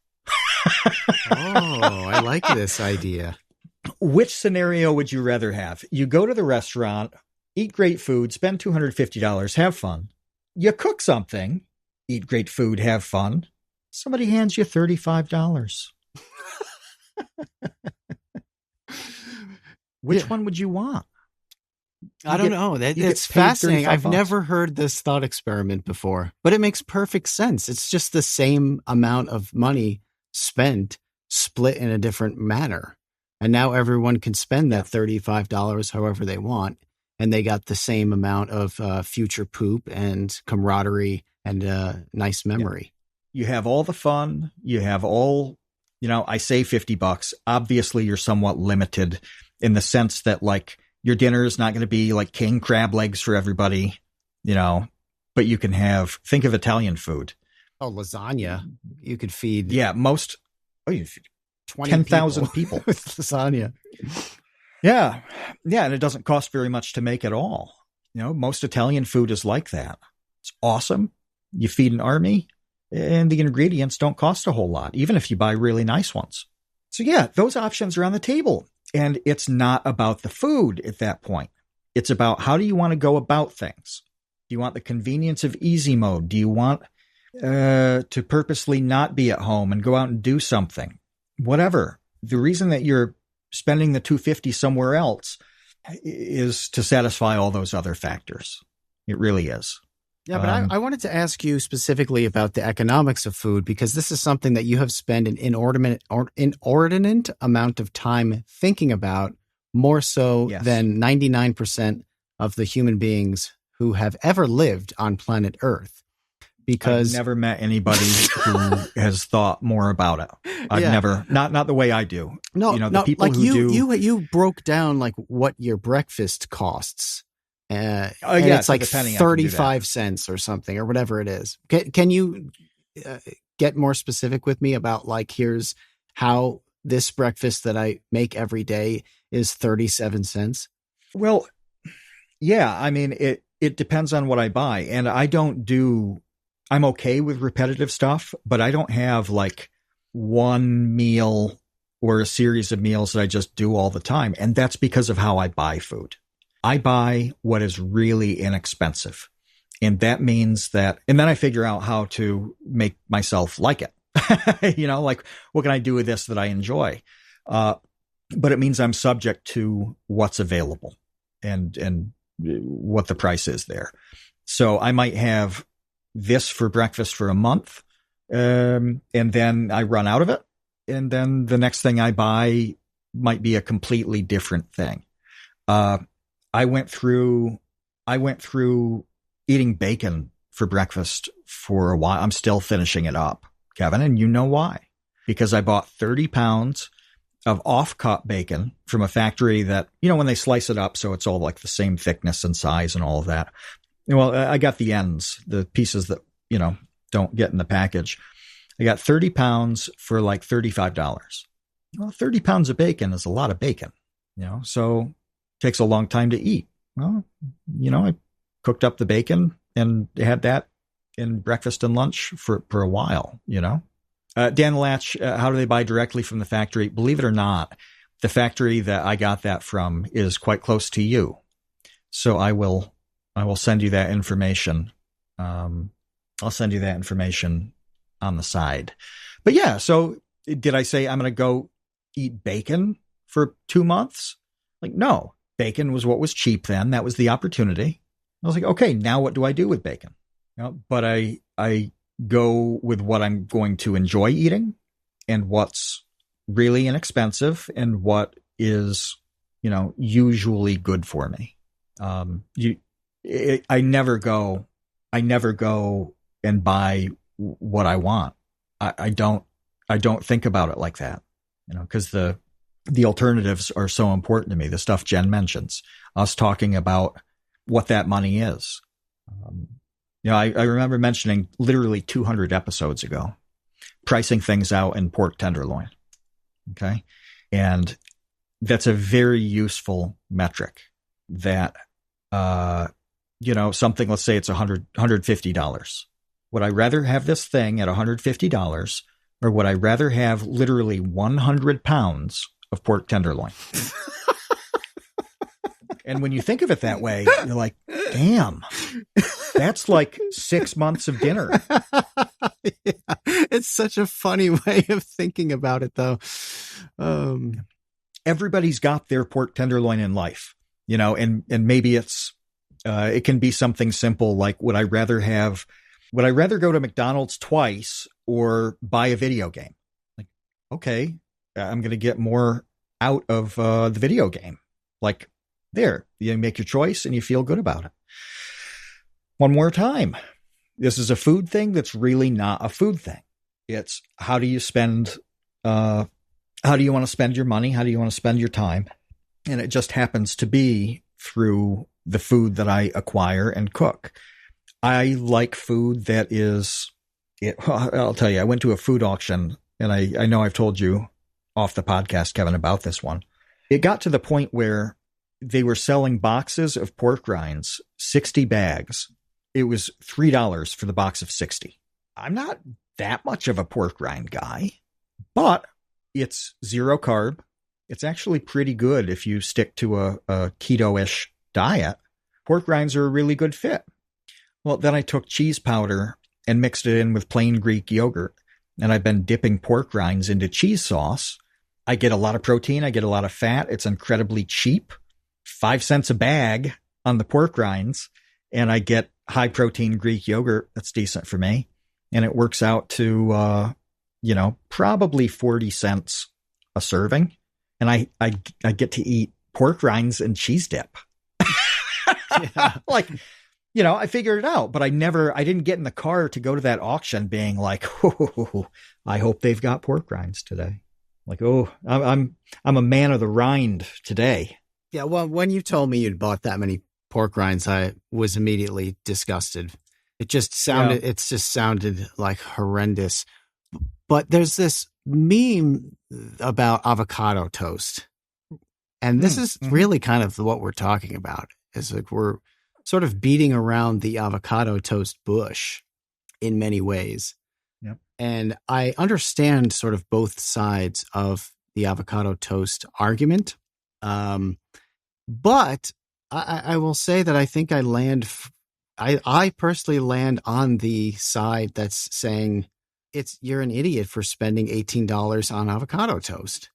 Oh, I like this idea. Which scenario would you rather have? You go to the restaurant, eat great food, spend $250, have fun. You cook something, eat great food, have fun. Somebody hands you $35. Which one would you want? I don't know. It's fascinating. I've never heard this thought experiment before, but it makes perfect sense. It's just the same amount of money spent, split in a different manner. And now everyone can spend that $35 however they want. And they got the same amount of future poop and camaraderie and nice memory. You have all the fun. You have all, I say $50. Obviously, you're somewhat limited in the sense that like your dinner is not going to be like king crab legs for everybody, but you can think of Italian food. Oh, lasagna. You could feed. Yeah. You feed 10,000 people with lasagna. Yeah. Yeah. And it doesn't cost very much to make at all. Most Italian food is like that. It's awesome. You feed an army and the ingredients don't cost a whole lot, even if you buy really nice ones. So yeah, those options are on the table. And it's not about the food at that point. It's about how do you want to go about things? Do you want the convenience of easy mode? Do you want to purposely not be at home and go out and do something? Whatever. The reason that you're spending the $250 somewhere else is to satisfy all those other factors. It really is. Yeah, but I wanted to ask you specifically about the economics of food, because this is something that you have spent an inordinate amount of time thinking about, more so than 99% of the human beings who have ever lived on planet Earth. Because I've never met anybody who has thought more about it. I've never, not the way I do. No, the people like who you broke down like what your breakfast costs. And it's like 35 cents or something or whatever it is. Can you get more specific with me about like, here's how this breakfast that I make every day is 37 cents? Well, yeah, I mean, it depends on what I buy. And I'm okay with repetitive stuff, but I don't have like one meal or a series of meals that I just do all the time. And that's because of how I buy food. I buy what is really inexpensive. And that means that, and then I figure out how to make myself like it. Like what can I do with this that I enjoy? But it means I'm subject to what's available and what the price is there. So I might have this for breakfast for a month. And then I run out of it. And then the next thing I buy might be a completely different thing. I went through eating bacon for breakfast for a while. I'm still finishing it up, Kevin. And you know why? Because I bought 30 pounds of off-cut bacon from a factory that, when they slice it up, so it's all like the same thickness and size and all of that. Well, I got the ends, the pieces that, don't get in the package. I got 30 pounds for like $35. Well, 30 pounds of bacon is a lot of bacon, so takes a long time to eat. Well, I cooked up the bacon and had that in breakfast and lunch for a while, Dan Latch, how do they buy directly from the factory? Believe it or not, the factory that I got that from is quite close to you. So I will send you that information. I'll send you that information on the side. But yeah, so did I say I'm going to go eat bacon for 2 months? Like, no. Bacon was what was cheap then. That was the opportunity. I was like, okay, now what do I do with bacon? But I go with what I'm going to enjoy eating and what's really inexpensive and what is, usually good for me. I never go and buy what I want. I don't think about it like that, because the alternatives are so important to me. The stuff Jen mentions, us talking about what that money is. I remember mentioning literally 200 episodes ago, pricing things out in pork tenderloin. Okay. And that's a very useful metric that, something, let's say it's $150. Would I rather have this thing at $150, or would I rather have literally 100 pounds of pork tenderloin? And when you think of it that way, you're like, damn, that's like 6 months of dinner. Yeah, it's such a funny way of thinking about it, though. Everybody's got their pork tenderloin in life, and maybe it can be something simple like, would I rather go to McDonald's twice or buy a video game? Like, okay, I'm going to get more out of the video game. Like, there, you make your choice and you feel good about it. One more time. This is a food thing that's really not a food thing. It's how do you want to spend your money? How do you want to spend your time? And it just happens to be through the food that I acquire and cook. I like food that is, I'll tell you, I went to a food auction, and I know I've told you off the podcast, Kevin, about this one. It got to the point where they were selling boxes of pork rinds, 60 bags. It was $3 for the box of 60. I'm not that much of a pork rind guy, but it's 0 carb. It's actually pretty good if you stick to a keto-ish diet. Pork rinds are a really good fit. Well, then I took cheese powder and mixed it in with plain Greek yogurt, and I've been dipping pork rinds into cheese sauce. I get a lot of protein. I get a lot of fat. It's incredibly cheap. 5 cents a bag on the pork rinds, and I get high protein Greek yogurt. That's decent for me. And it works out to, probably 40 cents a serving. And I get to eat pork rinds and cheese dip. Yeah. I figured it out, but I didn't get in the car to go to that auction being like, oh, I hope they've got pork rinds today. Like, oh, I'm a man of the rind today. Yeah. Well, when you told me you'd bought that many pork rinds, I was immediately disgusted. It just sounded like horrendous. But there's this meme about avocado toast. And this is really kind of what we're talking about. Is like we're sort of beating around the avocado toast bush in many ways. Yep. And I understand sort of both sides of the avocado toast argument. But I will say that I think I personally land on the side that's saying you're an idiot for spending $18 on avocado toast.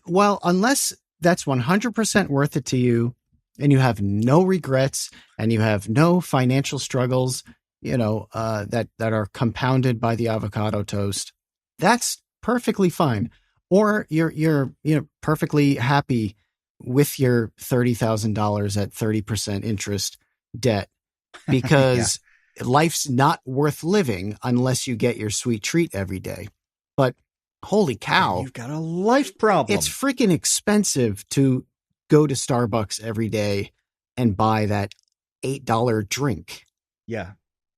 Well, unless that's 100% worth it to you and you have no regrets and you have no financial struggles, that are compounded by the avocado toast, that's perfectly fine. Or you're perfectly happy with your $30,000 at 30% interest debt because life's not worth living unless you get your sweet treat every day. But holy cow, you've got a life problem. It's freaking expensive to go to Starbucks every day and buy that $8 drink. Yeah.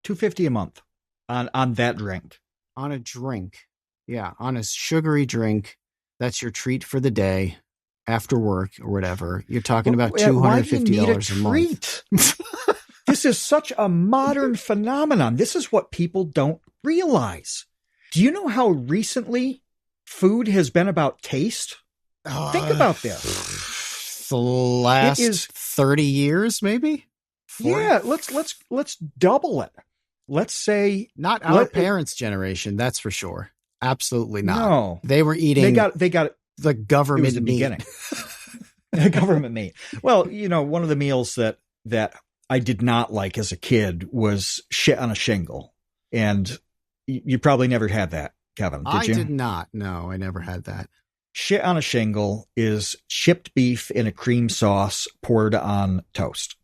$250 a month on that drink. On a drink. Yeah. On a sugary drink. That's your treat for the day after work or whatever. You're talking about $250 a month. This is such a modern phenomenon. This is what people don't realize. Do you know how recently food has been about taste? Think about this. The last 30 years, maybe? 40? Yeah, let's double it. Let's say not our parents' generation, that's for sure. Absolutely not. No. They were eating they got the government the meat. Beginning. The government meat. Well, one of the meals that I did not like as a kid was shit on a shingle. And you probably never had that, Kevin, did you? I did not. No, I never had that. Shit on a shingle is chipped beef in a cream sauce poured on toast.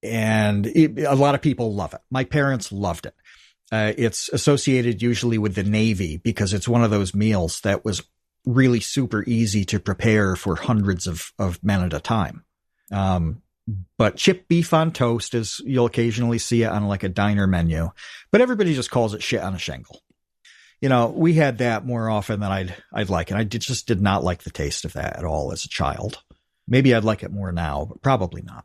And a lot of people love it. My parents loved it. It's associated usually with the Navy because it's one of those meals that was really super easy to prepare for hundreds of men at a time. But chipped beef on toast is, you'll occasionally see it on like a diner menu, but everybody just calls it shit on a shingle. We had that more often than I'd like. And I just did not like the taste of that at all as a child. Maybe I'd like it more now, but probably not.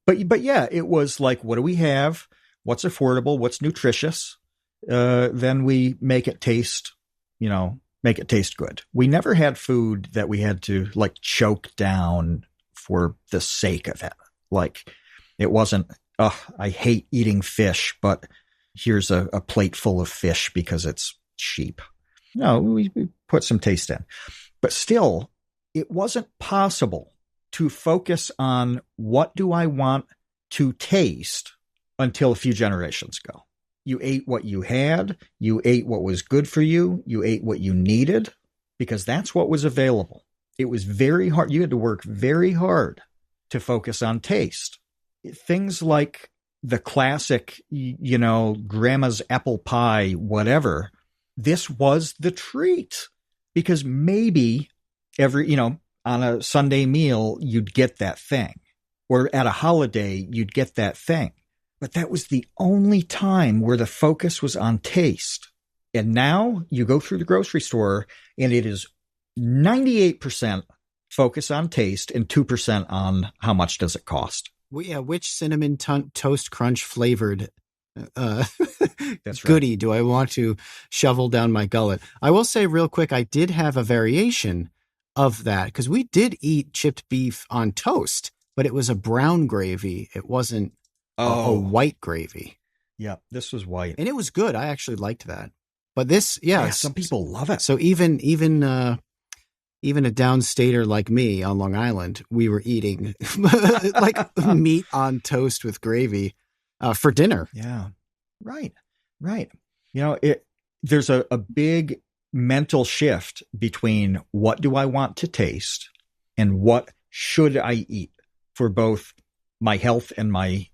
But yeah, it was like, what do we have? What's affordable? What's nutritious? Then we make it taste good. We never had food that we had to like choke down for the sake of it. Like, it wasn't, I hate eating fish, but here's a plate full of fish because it's cheap. No, we put some taste in. But still, it wasn't possible to focus on what do I want to taste until a few generations ago. You ate what you had. You ate what was good for you. You ate what you needed because that's what was available. It was very hard. You had to work very hard to focus on taste. Things like the classic, grandma's apple pie, whatever. This was the treat because maybe on a Sunday meal, you'd get that thing, or at a holiday, you'd get that thing. But that was the only time where the focus was on taste. And now you go through the grocery store and it is 98% focus on taste and 2% on how much does it cost. Well, yeah, which cinnamon toast crunch flavored That's goodie right. do I want to shovel down my gullet? I will say real quick, I did have a variation of that because we did eat chipped beef on toast, but it was a brown gravy. It wasn't a white gravy. Yeah, this was white. And it was good. I actually liked that. But this, yeah some people love it. So even a downstater like me on Long Island, we were eating like meat on toast with gravy for dinner. Yeah, right. There's a big mental shift between what do I want to taste and what should I eat for both my health and my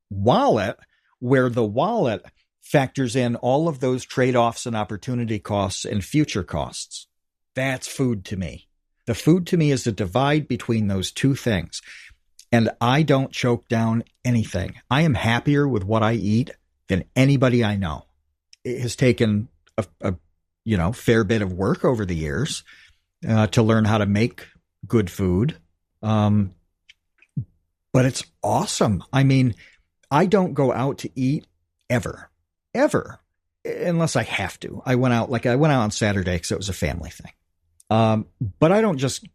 wallet, where the wallet factors in all of those trade-offs and opportunity costs and future costs. That's food to me. The food to me is the divide between those two things. And I don't choke down anything. I am happier with what I eat than anybody I know. It has taken a fair bit of work over the years to learn how to make good food. But it's awesome. I mean, I don't go out to eat ever, unless I have to. I went out on Saturday because it was a family thing. But I don't just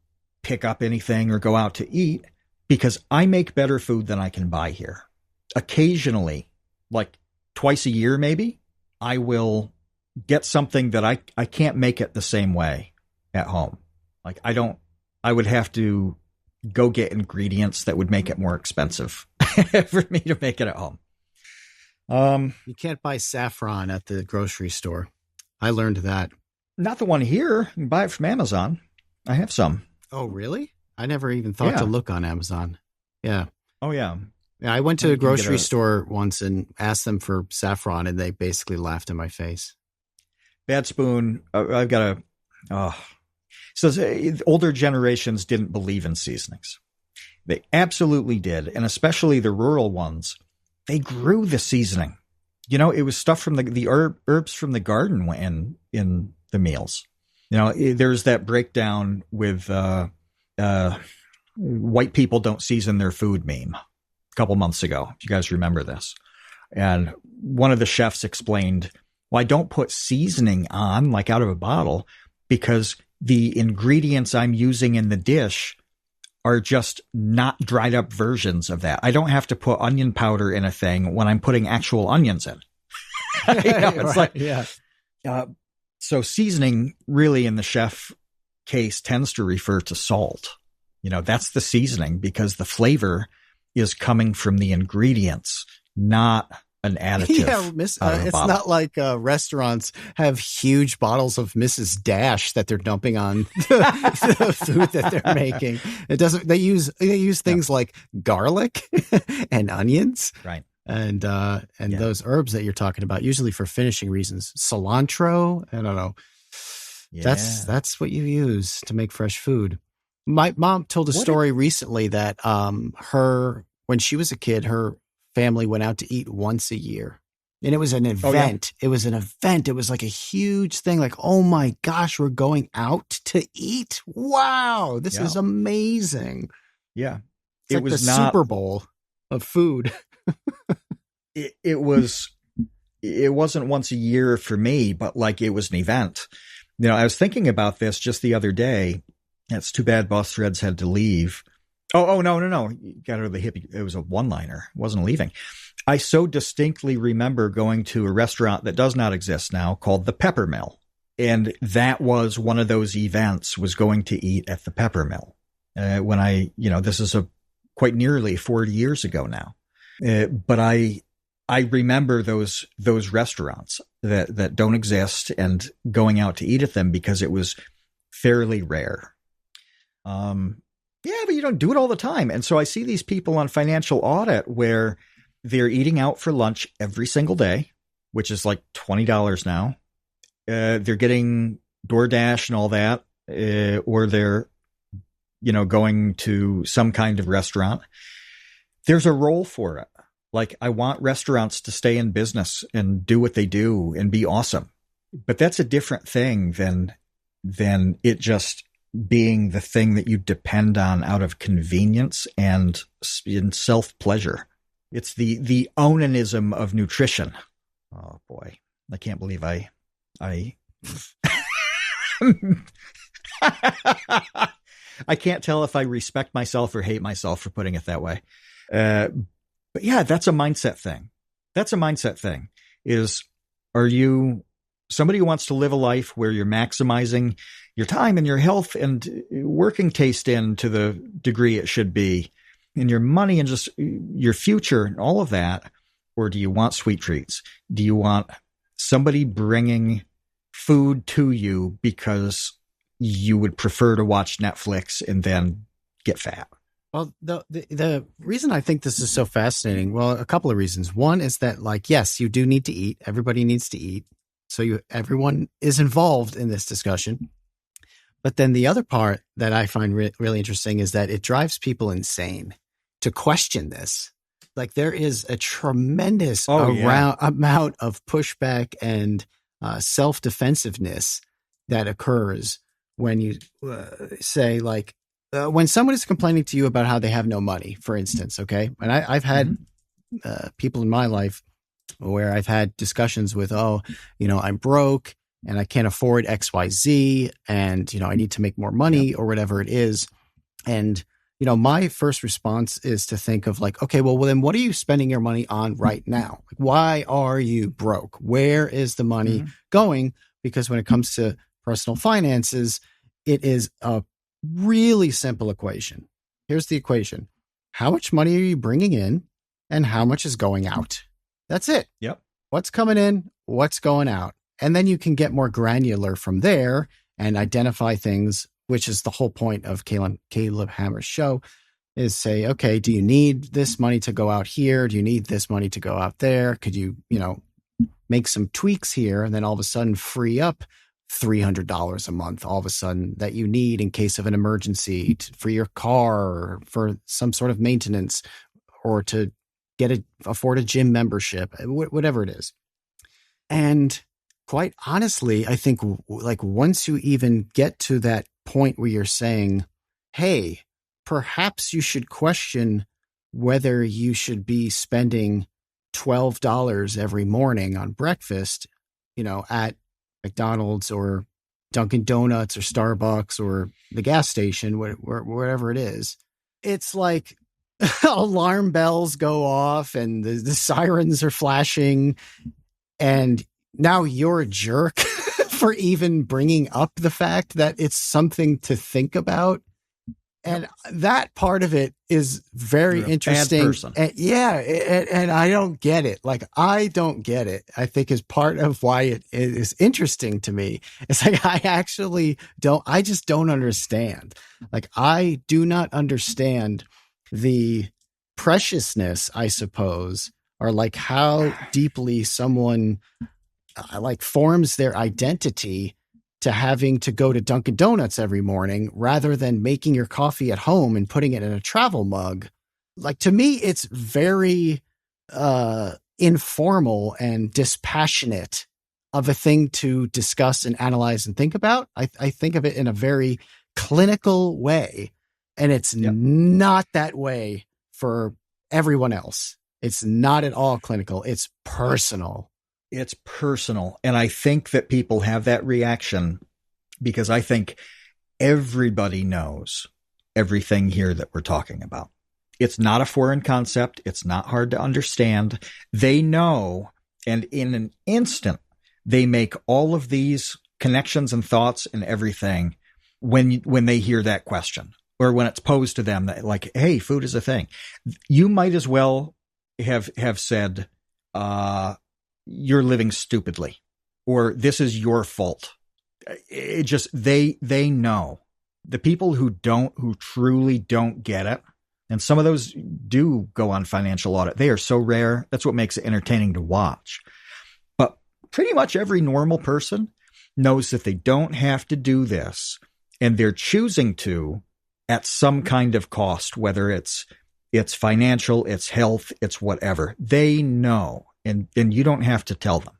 pick up anything or go out to eat because I make better food than I can buy here. Occasionally, like twice a year, maybe, I will get something that I can't make it the same way at home. Like I would have to go get ingredients that would make it more expensive for me to make it at home. You can't buy saffron at the grocery store. I learned that. Not the one here. You can buy it from Amazon. I have some. Oh, really? I never even thought to look on Amazon. Yeah. Oh, yeah. Yeah, I went to a grocery store once and asked them for saffron, and they basically laughed in my face. Bad Spoon. I've got says older generations didn't believe in seasonings. They absolutely did. And especially the rural ones, they grew the seasoning. It was stuff from the herbs from the garden went in the meals. There's that breakdown with white people don't season their food meme a couple months ago. If you guys remember this. And one of the chefs explained, well, I don't put seasoning on like out of a bottle because the ingredients I'm using in the dish are just not dried up versions of that. I don't have to put onion powder in a thing when I'm putting actual onions in. It's right, yeah. So seasoning really in the chef case tends to refer to salt. That's the seasoning because the flavor is coming from the ingredients, not an additive. Yeah, it's not like restaurants have huge bottles of Mrs. Dash that they're dumping on the food that they're making. It doesn't. They use things like garlic and onions, right? And those herbs that you're talking about, usually for finishing reasons. Cilantro. I don't know. Yeah. That's what you use to make fresh food. My mom told a story recently that when she was a kid, her family went out to eat once a year. And it was an event. It was an event. It was like a huge thing. Like, oh my gosh, we're going out to eat. Wow, this is amazing. Yeah. It's like was the Super Bowl of food. It wasn't once a year for me, but like it was an event. I was thinking about this just the other day. It's too bad Boss Threads had to leave. Oh, no. You got rid of the hippie. It was a one-liner. It wasn't leaving. I so distinctly remember going to a restaurant that does not exist now called the Pepper Mill. And that was one of those events, was going to eat at the Pepper Mill. When this is quite nearly 40 years ago now. But I remember those restaurants that don't exist and going out to eat at them because it was fairly rare. But you don't do it all the time. And so I see these people on Financial Audit where they're eating out for lunch every single day, which is like $20 now. They're getting DoorDash and all that, or they're, going to some kind of restaurant. There's a role for it. Like, I want restaurants to stay in business and do what they do and be awesome. But that's a different thing than it just being the thing that you depend on out of convenience and in self-pleasure. It's the onanism of nutrition. Oh boy, I can't believe I I can't tell if I respect myself or hate myself for putting it that way. But yeah, that's a mindset thing. Are you somebody who wants to live a life where you're maximizing your time and your health and working taste in to the degree it should be, and your money and just your future and all of that? Or do you want sweet treats? Do you want somebody bringing food to you because you would prefer to watch Netflix and then get fat? Well, the reason I think this is so fascinating, well, a couple of reasons. One is that, like, yes, you do need to eat. Everybody needs to eat. So everyone is involved in this discussion. But then the other part that I find really interesting is that it drives people insane to question this. Like, there is a tremendous amount of pushback and self-defensiveness that occurs when you say, like, when someone is complaining to you about how they have no money, for instance, okay? And I've had people in my life where I've had discussions with, I'm broke and I can't afford XYZ and, I need to make more money or whatever it is. And, my first response is to think of like, okay, well, then what are you spending your money on right now? Like, why are you broke? Where is the money going? Because when it comes to personal finances, it is a really simple equation. Here's the equation. How much money are you bringing in and how much is going out? That's it. Yep. What's coming in, what's going out. And then you can get more granular from there and identify things, which is the whole point of Caleb Hammer's show, is say, okay, do you need this money to go out here? Do you need this money to go out there? Could you, make some tweaks here and then all of a sudden free up $300 a month all of a sudden that you need in case of an emergency for your car or for some sort of maintenance or to afford a gym membership, whatever it is. And quite honestly, I think like once you even get to that point where you're saying, hey, perhaps you should question whether you should be spending $12 every morning on breakfast, at McDonald's or Dunkin' Donuts or Starbucks or the gas station, wherever it is. It's like alarm bells go off and the sirens are flashing. And now you're a jerk for even bringing up the fact that it's something to think about. And that part of it is very interesting. And I don't get it. Like, I don't get it. I think is part of why it is interesting to me. It's like, I just don't understand. Like, I do not understand the preciousness, I suppose, or like how deeply someone like forms their identity to having to go to Dunkin' Donuts every morning rather than making your coffee at home and putting it in a travel mug. Like, to me, it's very informal and dispassionate of a thing to discuss and analyze and think about. I think of it in a very clinical way, and it's not that way for everyone else. It's not at all clinical. It's personal. It's personal. And I think that people have that reaction because I think everybody knows everything here that we're talking about. It's not a foreign concept. It's not hard to understand. They know, and in an instant, they make all of these connections and thoughts and everything when they hear that question or when it's posed to them that, like, hey, food is a thing. You might as well have said, you're living stupidly, or this is your fault. It just, they know. The people who truly don't get it, and some of those do go on financial audit. They are so rare. That's what makes it entertaining to watch. But pretty much every normal person knows that they don't have to do this, and they're choosing to at some kind of cost, whether it's financial, it's health, it's whatever. They know, and you don't have to tell them.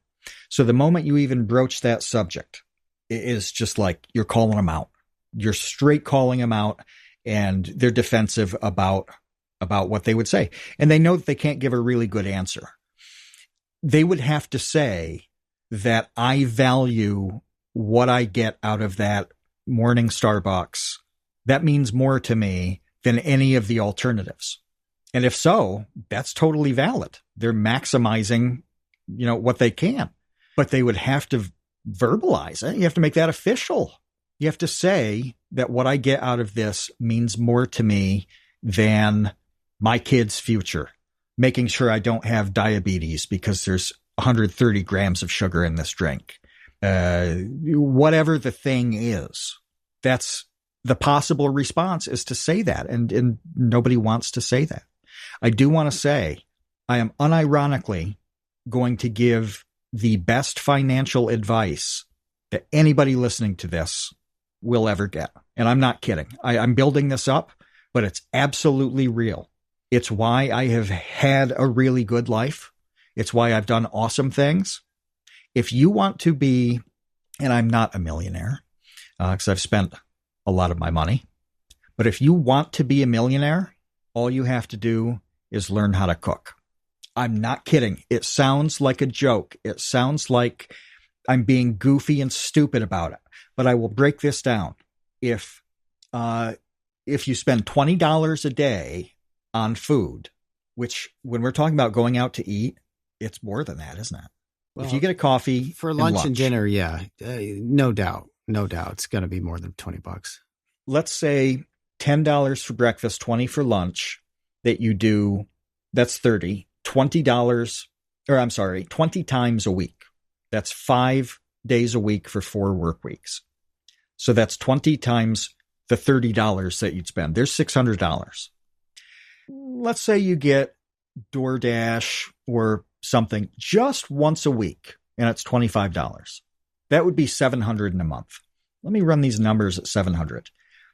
So the moment you even broach that subject, it is just like you're calling them out. You're straight calling them out, and they're defensive about what they would say. And they know that they can't give a really good answer. They would have to say that I value what I get out of that morning Starbucks. That means more to me than any of the alternatives. And if so, that's totally valid. They're maximizing, what they can. But they would have to verbalize it. You have to make that official. You have to say that what I get out of this means more to me than my kid's future, making sure I don't have diabetes because there's 130 grams of sugar in this drink. Whatever the thing is, that's the possible response, is to say that. And nobody wants to say that. I do want to say I am unironically going to give the best financial advice that anybody listening to this will ever get. And I'm not kidding. I'm building this up, but it's absolutely real. It's why I have had a really good life. It's why I've done awesome things. If you want to be, and I'm not a millionaire because I've spent a lot of my money, but if you want to be a millionaire, all you have to do is learn how to cook. I'm not kidding. It sounds like a joke. It sounds like I'm being goofy and stupid about it, but I will break this down. If you spend $20 a day on food, which when we're talking about going out to eat, it's more than that, isn't it? Well, if you get a coffee for lunch and dinner, no doubt, it's going to be more than $20. Let's say $10 for breakfast, $20 for lunch. That you do, that's $30. $20 times a week. That's 5 days a week for 4 work weeks. So that's 20 times the $30 that you'd spend. There's $600. Let's say you get DoorDash or something just once a week, and it's $25. That would be $700 in a month. Let me run these numbers at $700.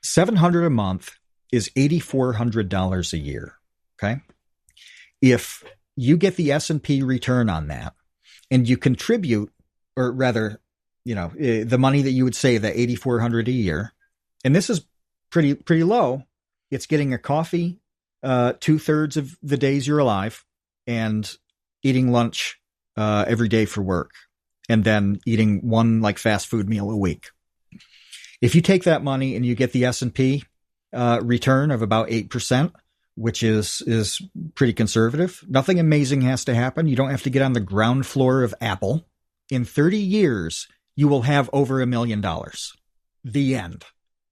$700 a month is $8,400 a year. Okay. If you get the S&P return on that and you contribute, or rather, the money that you would save, that $8,400 a year, and this is pretty low. It's getting a coffee 2/3 of the days you're alive, and eating lunch every day for work, and then eating one fast food meal a week. If you take that money and you get the S&P return of about 8%, which is pretty conservative, nothing amazing has to happen. You don't have to get on the ground floor of Apple. In 30 years, you will have over $1 million. The end.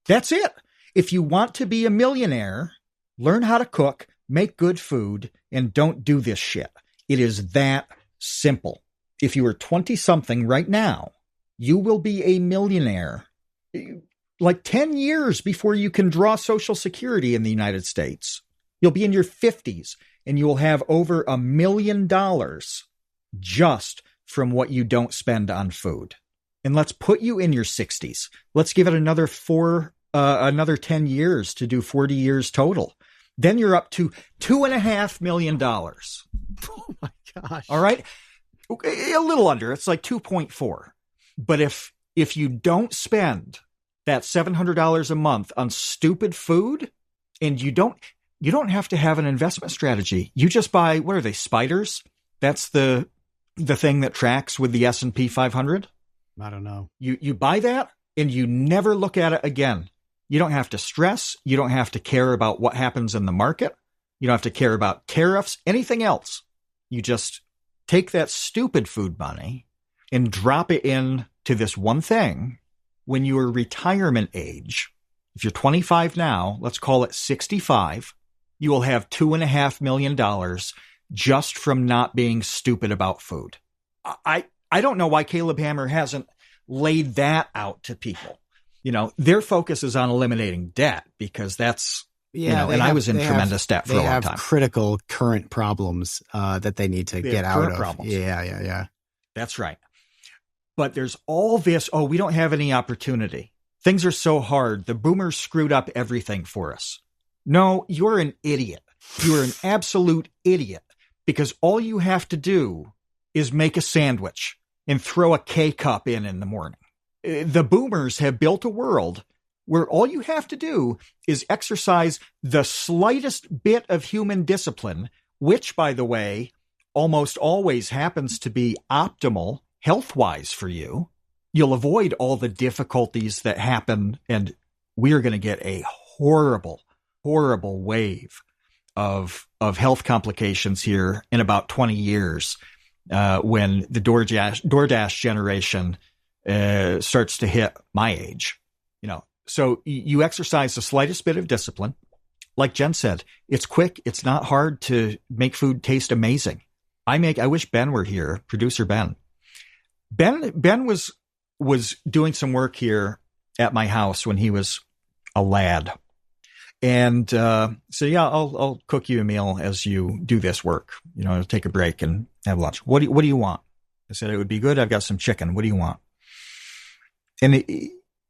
That's it. If you want to be a millionaire, learn how to cook, make good food, and don't do this shit. It is that simple. If you are 20-something right now, you will be a millionaire 10 years before you can draw Social Security in the United States. You'll be in your 50s, and you will have over $1 million just from what you don't spend on food. and let's put you in your 60s. Let's give it another 10 years to do 40 years total. Then you're up to $2.5 million. Oh my gosh. All right. A little under. It's like 2.4. But if you don't spend that $700 a month on stupid food, and you don't have to have an investment strategy. You just buy, what are they, spiders? That's the thing that tracks with the S&P 500. I don't know. You buy that and you never look at it again. You don't have to stress. You don't have to care about what happens in the market. You don't have to care about tariffs, anything else. You just take that stupid food money and drop it in to this one thing. When you're retirement age, if you're 25 now, let's call it 65, you will have $2.5 million just from not being stupid about food. I don't know why Caleb Hammer hasn't laid that out to people. Their focus is on eliminating debt because that's, I was in tremendous debt for a long time. They have critical current problems that they need to get out of. Problems. Yeah. That's right. But there's all this, we don't have any opportunity. Things are so hard. The boomers screwed up everything for us. No, you're an idiot. You're an absolute idiot because all you have to do is make a sandwich and throw a K-cup in the morning. The boomers have built a world where all you have to do is exercise the slightest bit of human discipline, which, by the way, almost always happens to be optimal health-wise for you. You'll avoid all the difficulties that happen, and we are going to get a horrible, horrible wave of health complications here in about 20 years when the DoorDash generation starts to hit my age. So you exercise the slightest bit of discipline. Like Jen said, it's quick. It's not hard to make food taste amazing. I wish Ben were here, producer Ben. Ben was doing some work here at my house when he was a lad. And so, yeah, I'll cook you a meal as you do this work. Take a break and have lunch. What do you want? I said, it would be good. I've got some chicken. What do you want? And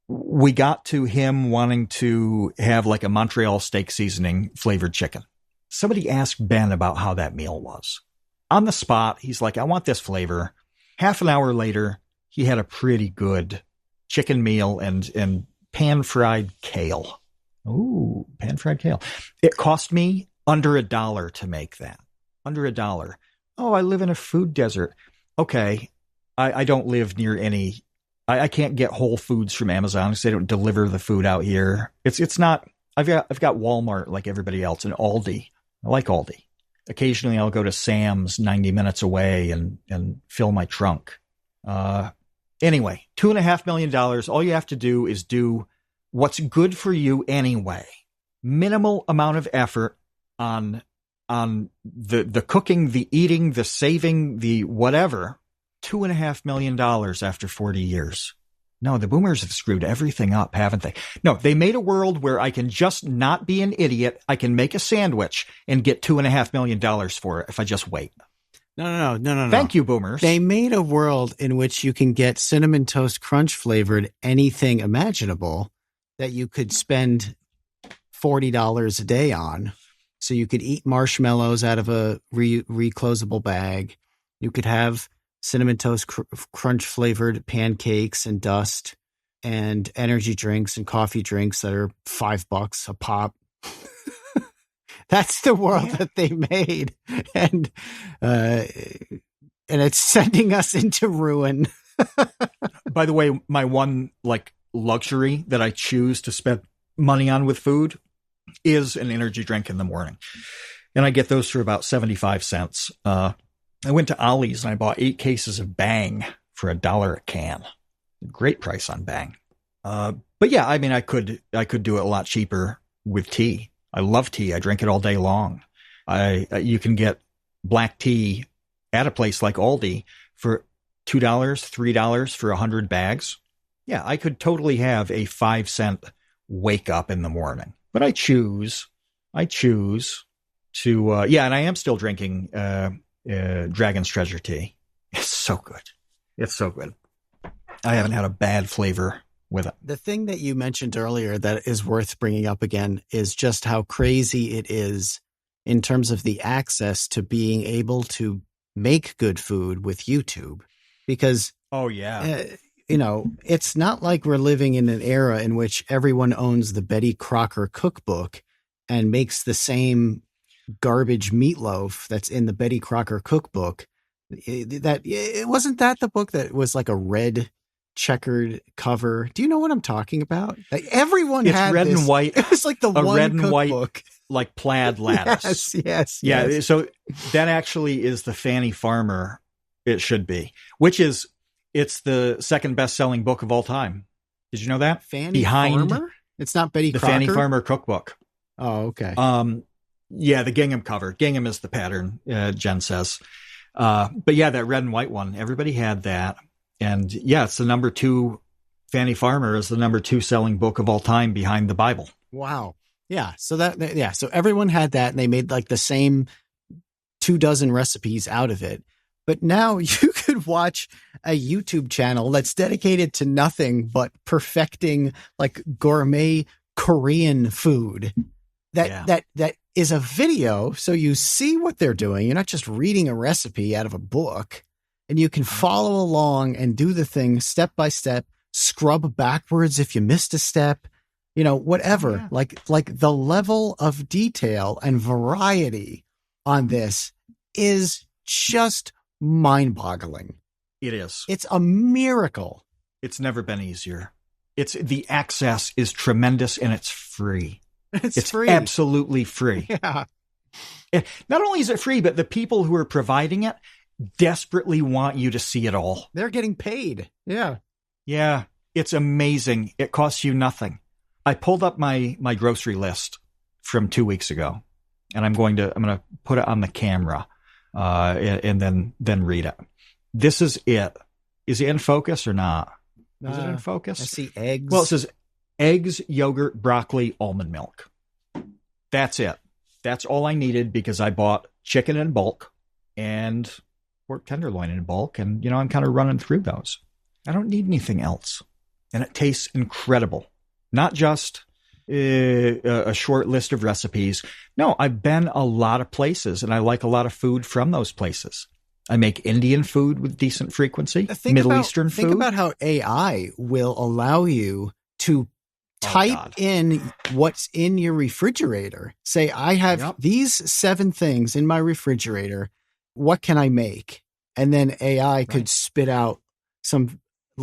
we got to him wanting to have like a Montreal steak seasoning flavored chicken. Somebody asked Ben about how that meal was. On the spot, he's like, I want this flavor. Half an hour later, he had a pretty good chicken meal and pan-fried kale. Ooh, pan-fried kale. It cost me under $1 to make that. Under $1. Oh, I live in a food desert. Okay, I don't live near any... I can't get Whole Foods from Amazon because they don't deliver the food out here. It's not. I've got Walmart like everybody else and Aldi. I like Aldi. Occasionally I'll go to Sam's 90 minutes away and fill my trunk. Anyway, $2.5 million. All you have to do is do what's good for you anyway. Minimal amount of effort on the cooking, the eating, the saving, the whatever. $2.5 million after 40 years. No, the boomers have screwed everything up, haven't they? No, they made a world where I can just not be an idiot. I can make a sandwich and get $2.5 million for it if I just wait. No. Thank you, boomers. They made a world in which you can get Cinnamon Toast Crunch flavored anything imaginable that you could spend $40 a day on. So you could eat marshmallows out of a reclosable bag. You could have Cinnamon Toast Crunch flavored pancakes and dust and energy drinks and coffee drinks that are $5 a pop. That's the world that they made. And it's sending us into ruin. By the way, my one luxury that I choose to spend money on with food is an energy drink in the morning. And I get those for about 75 cents. I went to Ollie's and I bought 8 cases of Bang for $1 a can. Great price on Bang. But yeah, I mean, I could do it a lot cheaper with tea. I love tea. I drink it all day long. You can get black tea at a place like Aldi for $2, $3 for 100 bags. Yeah, I could totally have a 5-cent wake up in the morning. But I choose to, and I am still drinking Dragon's Treasure tea. It's so good. I haven't had a bad flavor with it. The thing that you mentioned earlier that is worth bringing up again is just how crazy it is in terms of the access to being able to make good food with YouTube. Because, it's not like we're living in an era in which everyone owns the Betty Crocker cookbook and makes the same garbage meatloaf that's in the Betty Crocker cookbook. Wasn't that the book that was like a red checkered cover? Do you know what I'm talking about? Like everyone had red this, and white. It was like the one red and cookbook. White, like plaid lattice. Yes. So that actually is the Fannie Farmer. It should be, it's the second best-selling book of all time. Did you know that? Fannie Farmer? It's not Betty Crocker? The Fannie Farmer cookbook. Oh, okay. The gingham cover. Gingham is the pattern, Jen says. But yeah, that red and white one, everybody had that. And yeah, it's the number 2. Fannie Farmer is the number 2 selling book of all time behind the Bible. Wow. Yeah. So so everyone had that, and they made like the same 24 recipes out of it. But now you could watch a YouTube channel that's dedicated to nothing but perfecting like gourmet Korean food. That is a video. So you see what they're doing. You're not just reading a recipe out of a book, and you can follow along and do the thing step by step, scrub backwards if you missed a step, whatever. Oh, yeah. Like the level of detail and variety on this is just mind-boggling. It is. It's a miracle. It's never been easier. The access is tremendous, and it's free. It's free. Absolutely free. Yeah. Not only is it free, but the people who are providing it desperately want you to see it all. They're getting paid. Yeah. Yeah. It's amazing. It costs you nothing. I pulled up my grocery list from 2 weeks ago, and I'm going to put it on the camera. And then read it. This is it. Is it in focus or not? Is it in focus? I see eggs. Well, it says eggs, yogurt, broccoli, almond milk. That's it. That's all I needed because I bought chicken in bulk and pork tenderloin in bulk. And, I'm kind of running through those. I don't need anything else. And it tastes incredible. Not just a short list of recipes. No, I've been a lot of places, and I like a lot of food from those places. I make Indian food with decent frequency, Middle Eastern food. Think about how AI will allow you to type in what's in your refrigerator. Say, I have these 7 things in my refrigerator. What can I make? And then AI could spit out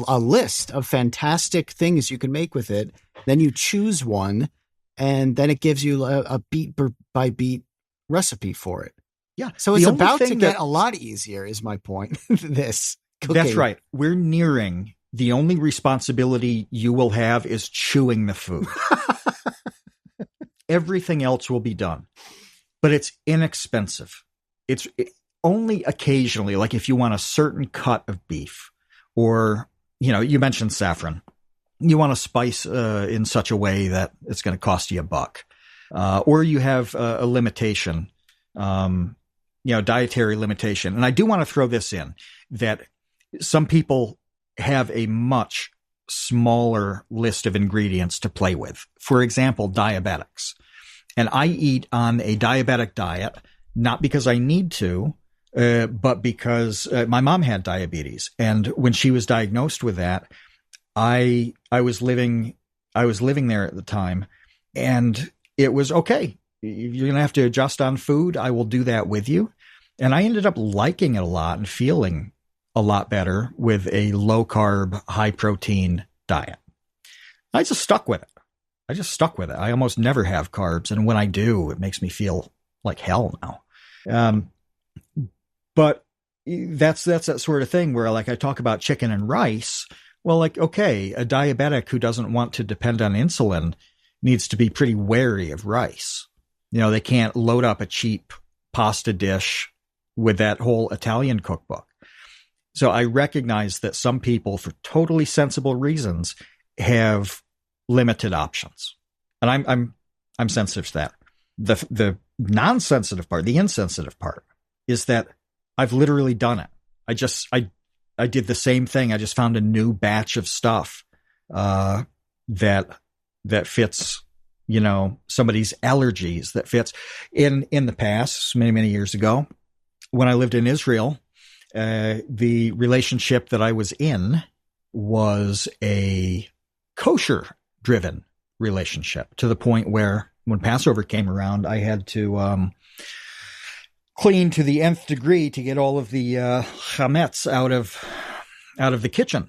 a list of fantastic things you can make with it. Then you choose one, and then it gives you a beat by beat recipe for it. Yeah. So it's about to get a lot easier, is my point. This cooking. That's right. We're nearing the only responsibility you will have is chewing the food. Everything else will be done, but it's inexpensive. It's only occasionally, like if you want a certain cut of beef, or, you mentioned saffron. You want to spice in such a way that it's going to cost you $1, or you have a limitation, dietary limitation. And I do want to throw this in that some people have a much smaller list of ingredients to play with. For example, diabetics. And I eat on a diabetic diet, not because I need to, but because my mom had diabetes. And when she was diagnosed with that, I was living there at the time, and it was okay. You're going to have to adjust on food. I will do that with you. And I ended up liking it a lot and feeling a lot better with a low carb, high protein diet. I just stuck with it. I almost never have carbs. And when I do, it makes me feel like hell now. But that's that sort of thing where, like, I talk about chicken and rice. Well, like, okay, a diabetic who doesn't want to depend on insulin needs to be pretty wary of rice. They can't load up a cheap pasta dish with that whole Italian cookbook. So I recognize that some people, for totally sensible reasons, have limited options. And I'm sensitive to that. The non-sensitive part, the insensitive part, is that I've literally done it. I I did the same thing. I just found a new batch of stuff that fits, somebody's allergies, that fits. In the past, many, many years ago, when I lived in Israel, the relationship that I was in was a kosher-driven relationship, to the point where when Passover came around, I had to clean to the nth degree to get all of the chametz out of the kitchen.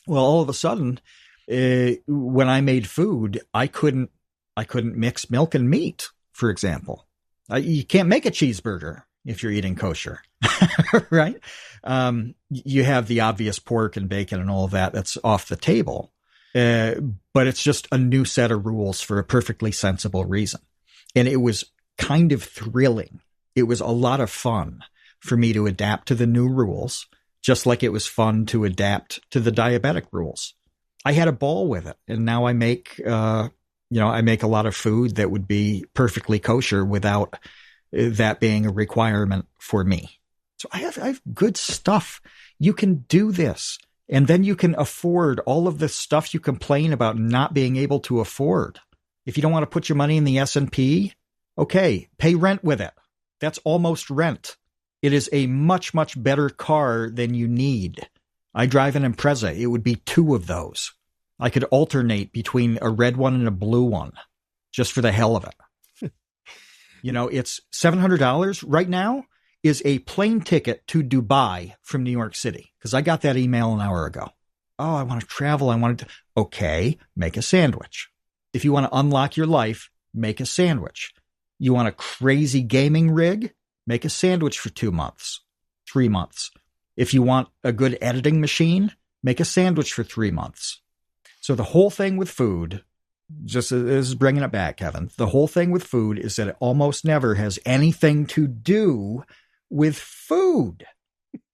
Well, all of a sudden, when I made food, I couldn't mix milk and meat, for example. You can't make a cheeseburger if you're eating kosher, right? You have the obvious pork and bacon and all of that. That's off the table. But it's just a new set of rules for a perfectly sensible reason. And it was kind of thrilling. It was a lot of fun for me to adapt to the new rules, just like it was fun to adapt to the diabetic rules. I had a ball with it. And now I make, I make a lot of food that would be perfectly kosher without that being a requirement for me. So I have good stuff. You can do this. And then you can afford all of the stuff you complain about not being able to afford. If you don't want to put your money in the S&P, okay, pay rent with it. That's almost rent. It is a much, much better car than you need. I drive an Impreza. It would be 2 of those. I could alternate between a red one and a blue one just for the hell of it. It's $700 right now is a plane ticket to Dubai from New York City, because I got that email an hour ago. Oh, I want to travel. I want to. Okay, make a sandwich. If you want to unlock your life, make a sandwich. You want a crazy gaming rig? Make a sandwich for 2 months, 3 months. If you want a good editing machine, make a sandwich for 3 months. So the whole thing with food, just this is bringing it back, Kevin. The whole thing with food is that it almost never has anything to do with food.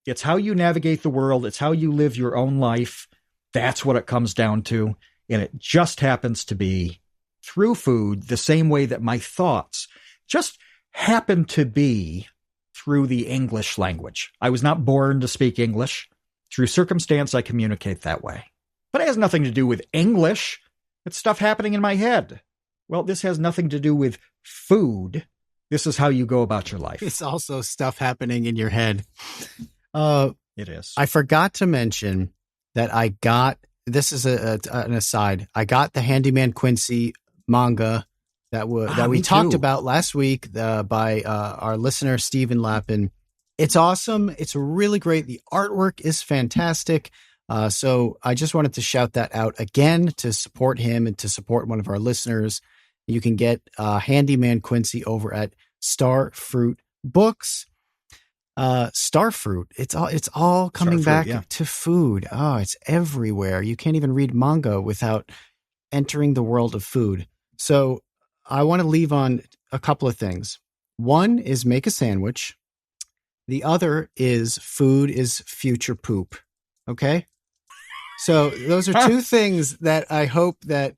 It's how you navigate the world. It's how you live your own life. That's what it comes down to. And it just happens to be through food, the same way that my thoughts just happen to be through the English language. I was not born to speak English. Through circumstance, I communicate that way. But it has nothing to do with English. It's stuff happening in my head. Well, this has nothing to do with food. This is how you go about your life. It's also stuff happening in your head. It is. I forgot to mention that I got, this is an aside, I got the Handyman Quincy manga that we talked about last week by our listener, Stephen Lappin. It's awesome. It's really great. The artwork is fantastic. So I just wanted to shout that out again to support him and to support one of our listeners. You can get Handyman Quincy over at Starfruit Books. Starfruit. It's all coming back to food. Oh, it's everywhere. You can't even read manga without entering the world of food. So I want to leave on a couple of things. One is make a sandwich. The other is food is future poop. Okay. So those are 2 things that I hope that,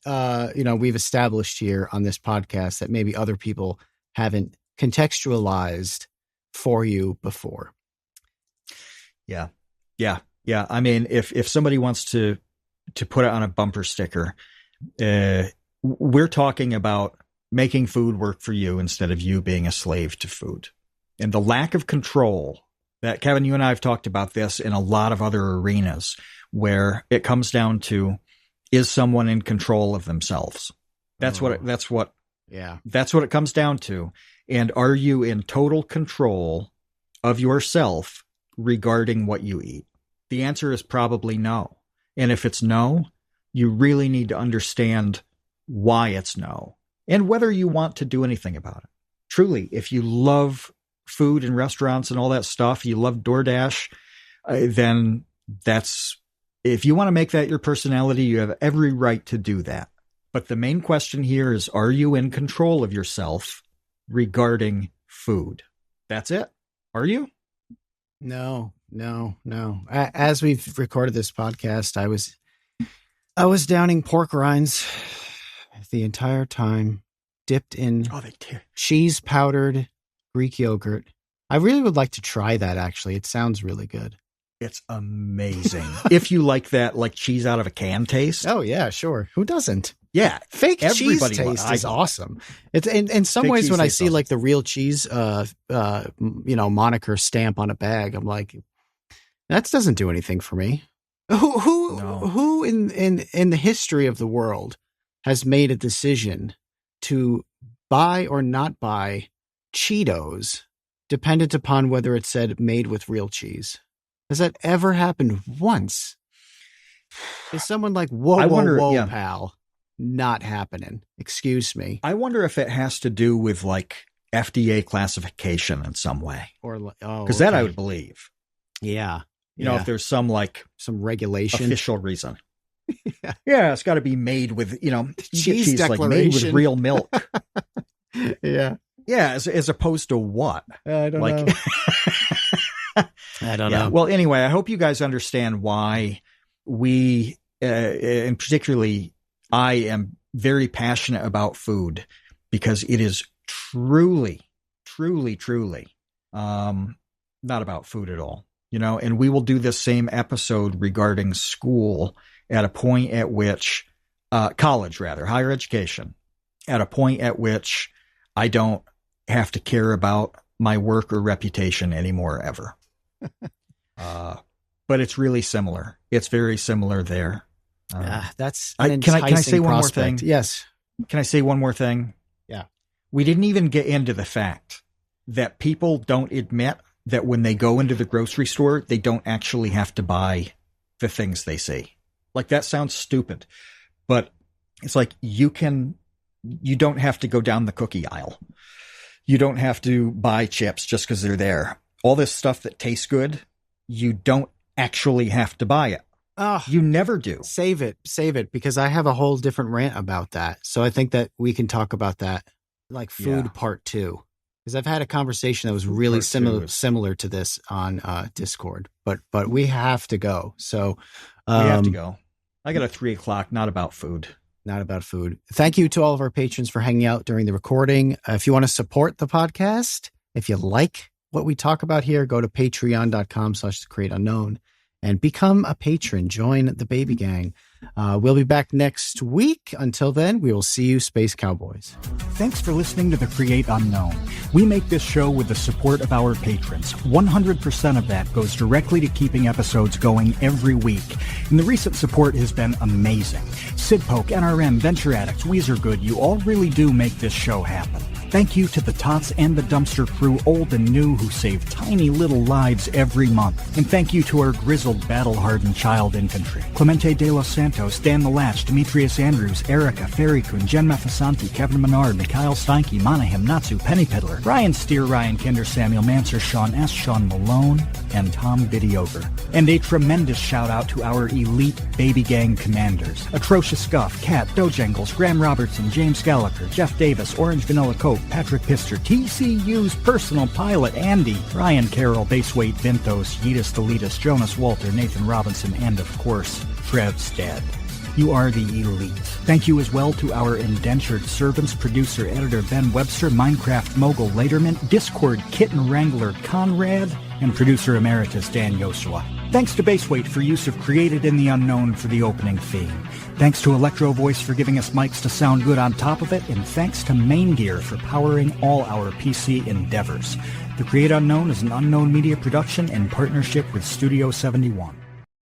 we've established here on this podcast that maybe other people haven't contextualized for you before. Yeah. I mean, if somebody wants to put it on a bumper sticker, we're talking about making food work for you instead of you being a slave to food. And the lack of control that, Kevin, you and I have talked about this in a lot of other arenas, where it comes down to, is someone in control of themselves? That's what it comes down to. And are you in total control of yourself regarding what you eat? The answer is probably no. And if it's no, you really need to understand why it's no and whether you want to do anything about it. Truly, if you love food and restaurants and all that stuff, you love DoorDash, then if you want to make that your personality, you have every right to do that. But the main question here is, are you in control of yourself regarding food? That's it. Are you? No. As we've recorded this podcast, I was downing pork rinds the entire time, dipped in cheese powdered Greek yogurt. I really would like to try that, actually. It sounds really good. It's amazing. If you like that, like cheese out of a can taste. Oh yeah, sure. Who doesn't? Yeah. Fake cheese taste is awesome. It's in some ways when I see like the real cheese, moniker stamp on a bag, I'm like, that doesn't do anything for me. Who in the history of the world has made a decision to buy or not buy Cheetos dependent upon whether it said made with real cheese? Has that ever happened once? Is someone like, whoa, pal, not happening? Excuse me. I wonder if it has to do with like FDA classification in some way. Or because that I would believe. Yeah. You know, if there's some regulation, official reason. Yeah, it's got to be made with, cheese declaration. Like made with real milk. Yeah. Yeah, as opposed to what? I don't know. I don't know. Well, anyway, I hope you guys understand why we, and particularly I, am very passionate about food, because it is truly, truly, truly not about food at all. And we will do this same episode regarding school at a point at which, higher education, at a point at which I don't have to care about my work or reputation anymore ever. But it's really similar. It's very similar there. That's can I say one more thing? Yes. Can I say one more thing? Yeah. We didn't even get into the fact that people don't admit that when they go into the grocery store, they don't actually have to buy the things they see. Like, that sounds stupid, but it's like you don't have to go down the cookie aisle. You don't have to buy chips just because they're there. All this stuff that tastes good, you don't actually have to buy it. You never do. Save it, because I have a whole different rant about that. So I think that we can talk about that, like food part 2. Because I've had a conversation that was really similar to this on Discord, but we have to go. So we have to go. I got a 3:00, not about food. Not about food. Thank you to all of our patrons for hanging out during the recording. If you want to support the podcast, if you like what we talk about here, go to patreon.com/thecreateunknown and become a patron. Join the baby gang. We'll be back next week. Until then, we will see you, Space Cowboys. Thanks for listening to The Create Unknown. We make this show with the support of our patrons. 100% of that goes directly to keeping episodes going every week. And the recent support has been amazing. Sid Poke, NRM, Venture Addicts, Weezer Good, you all really do make this show happen. Thank you to the Tots and the Dumpster crew, old and new, who save tiny little lives every month. And thank you to our grizzled, battle-hardened child infantry. Clemente de los Santos, Dan the Latch, Demetrius Andrews, Erica, Ferrycoon, Jen Mafasanti, Kevin Menard, Mikhail Steinke, Monahim, Natsu, Penny Piddler, Ryan Steer, Ryan Kinder, Samuel Manser, Sean S., Sean Malone, and Tom Videover. And a tremendous shout-out to our elite baby gang commanders. Atrocious Scuff, Kat, Dojangles, Graham Robertson, James Gallagher, Jeff Davis, Orange Vanilla Coke, Patrick Pister, TCU's personal pilot, Andy, Ryan Carroll, Baseweight Vinthos, Yeetus Deletus, Jonas Walter, Nathan Robinson, and of course, Trev's dad. You are the elite. Thank you as well to our indentured servants, producer, editor Ben Webster, Minecraft mogul Laterman, Discord kitten wrangler Conrad, and producer emeritus Dan Yoshua. Thanks to Baseweight for use of Created in the Unknown for the opening theme. Thanks to Electro Voice for giving us mics to sound good on top of it, and thanks to Main Gear for powering all our PC endeavors. The Create Unknown is an Unknown Media production in partnership with Studio 71.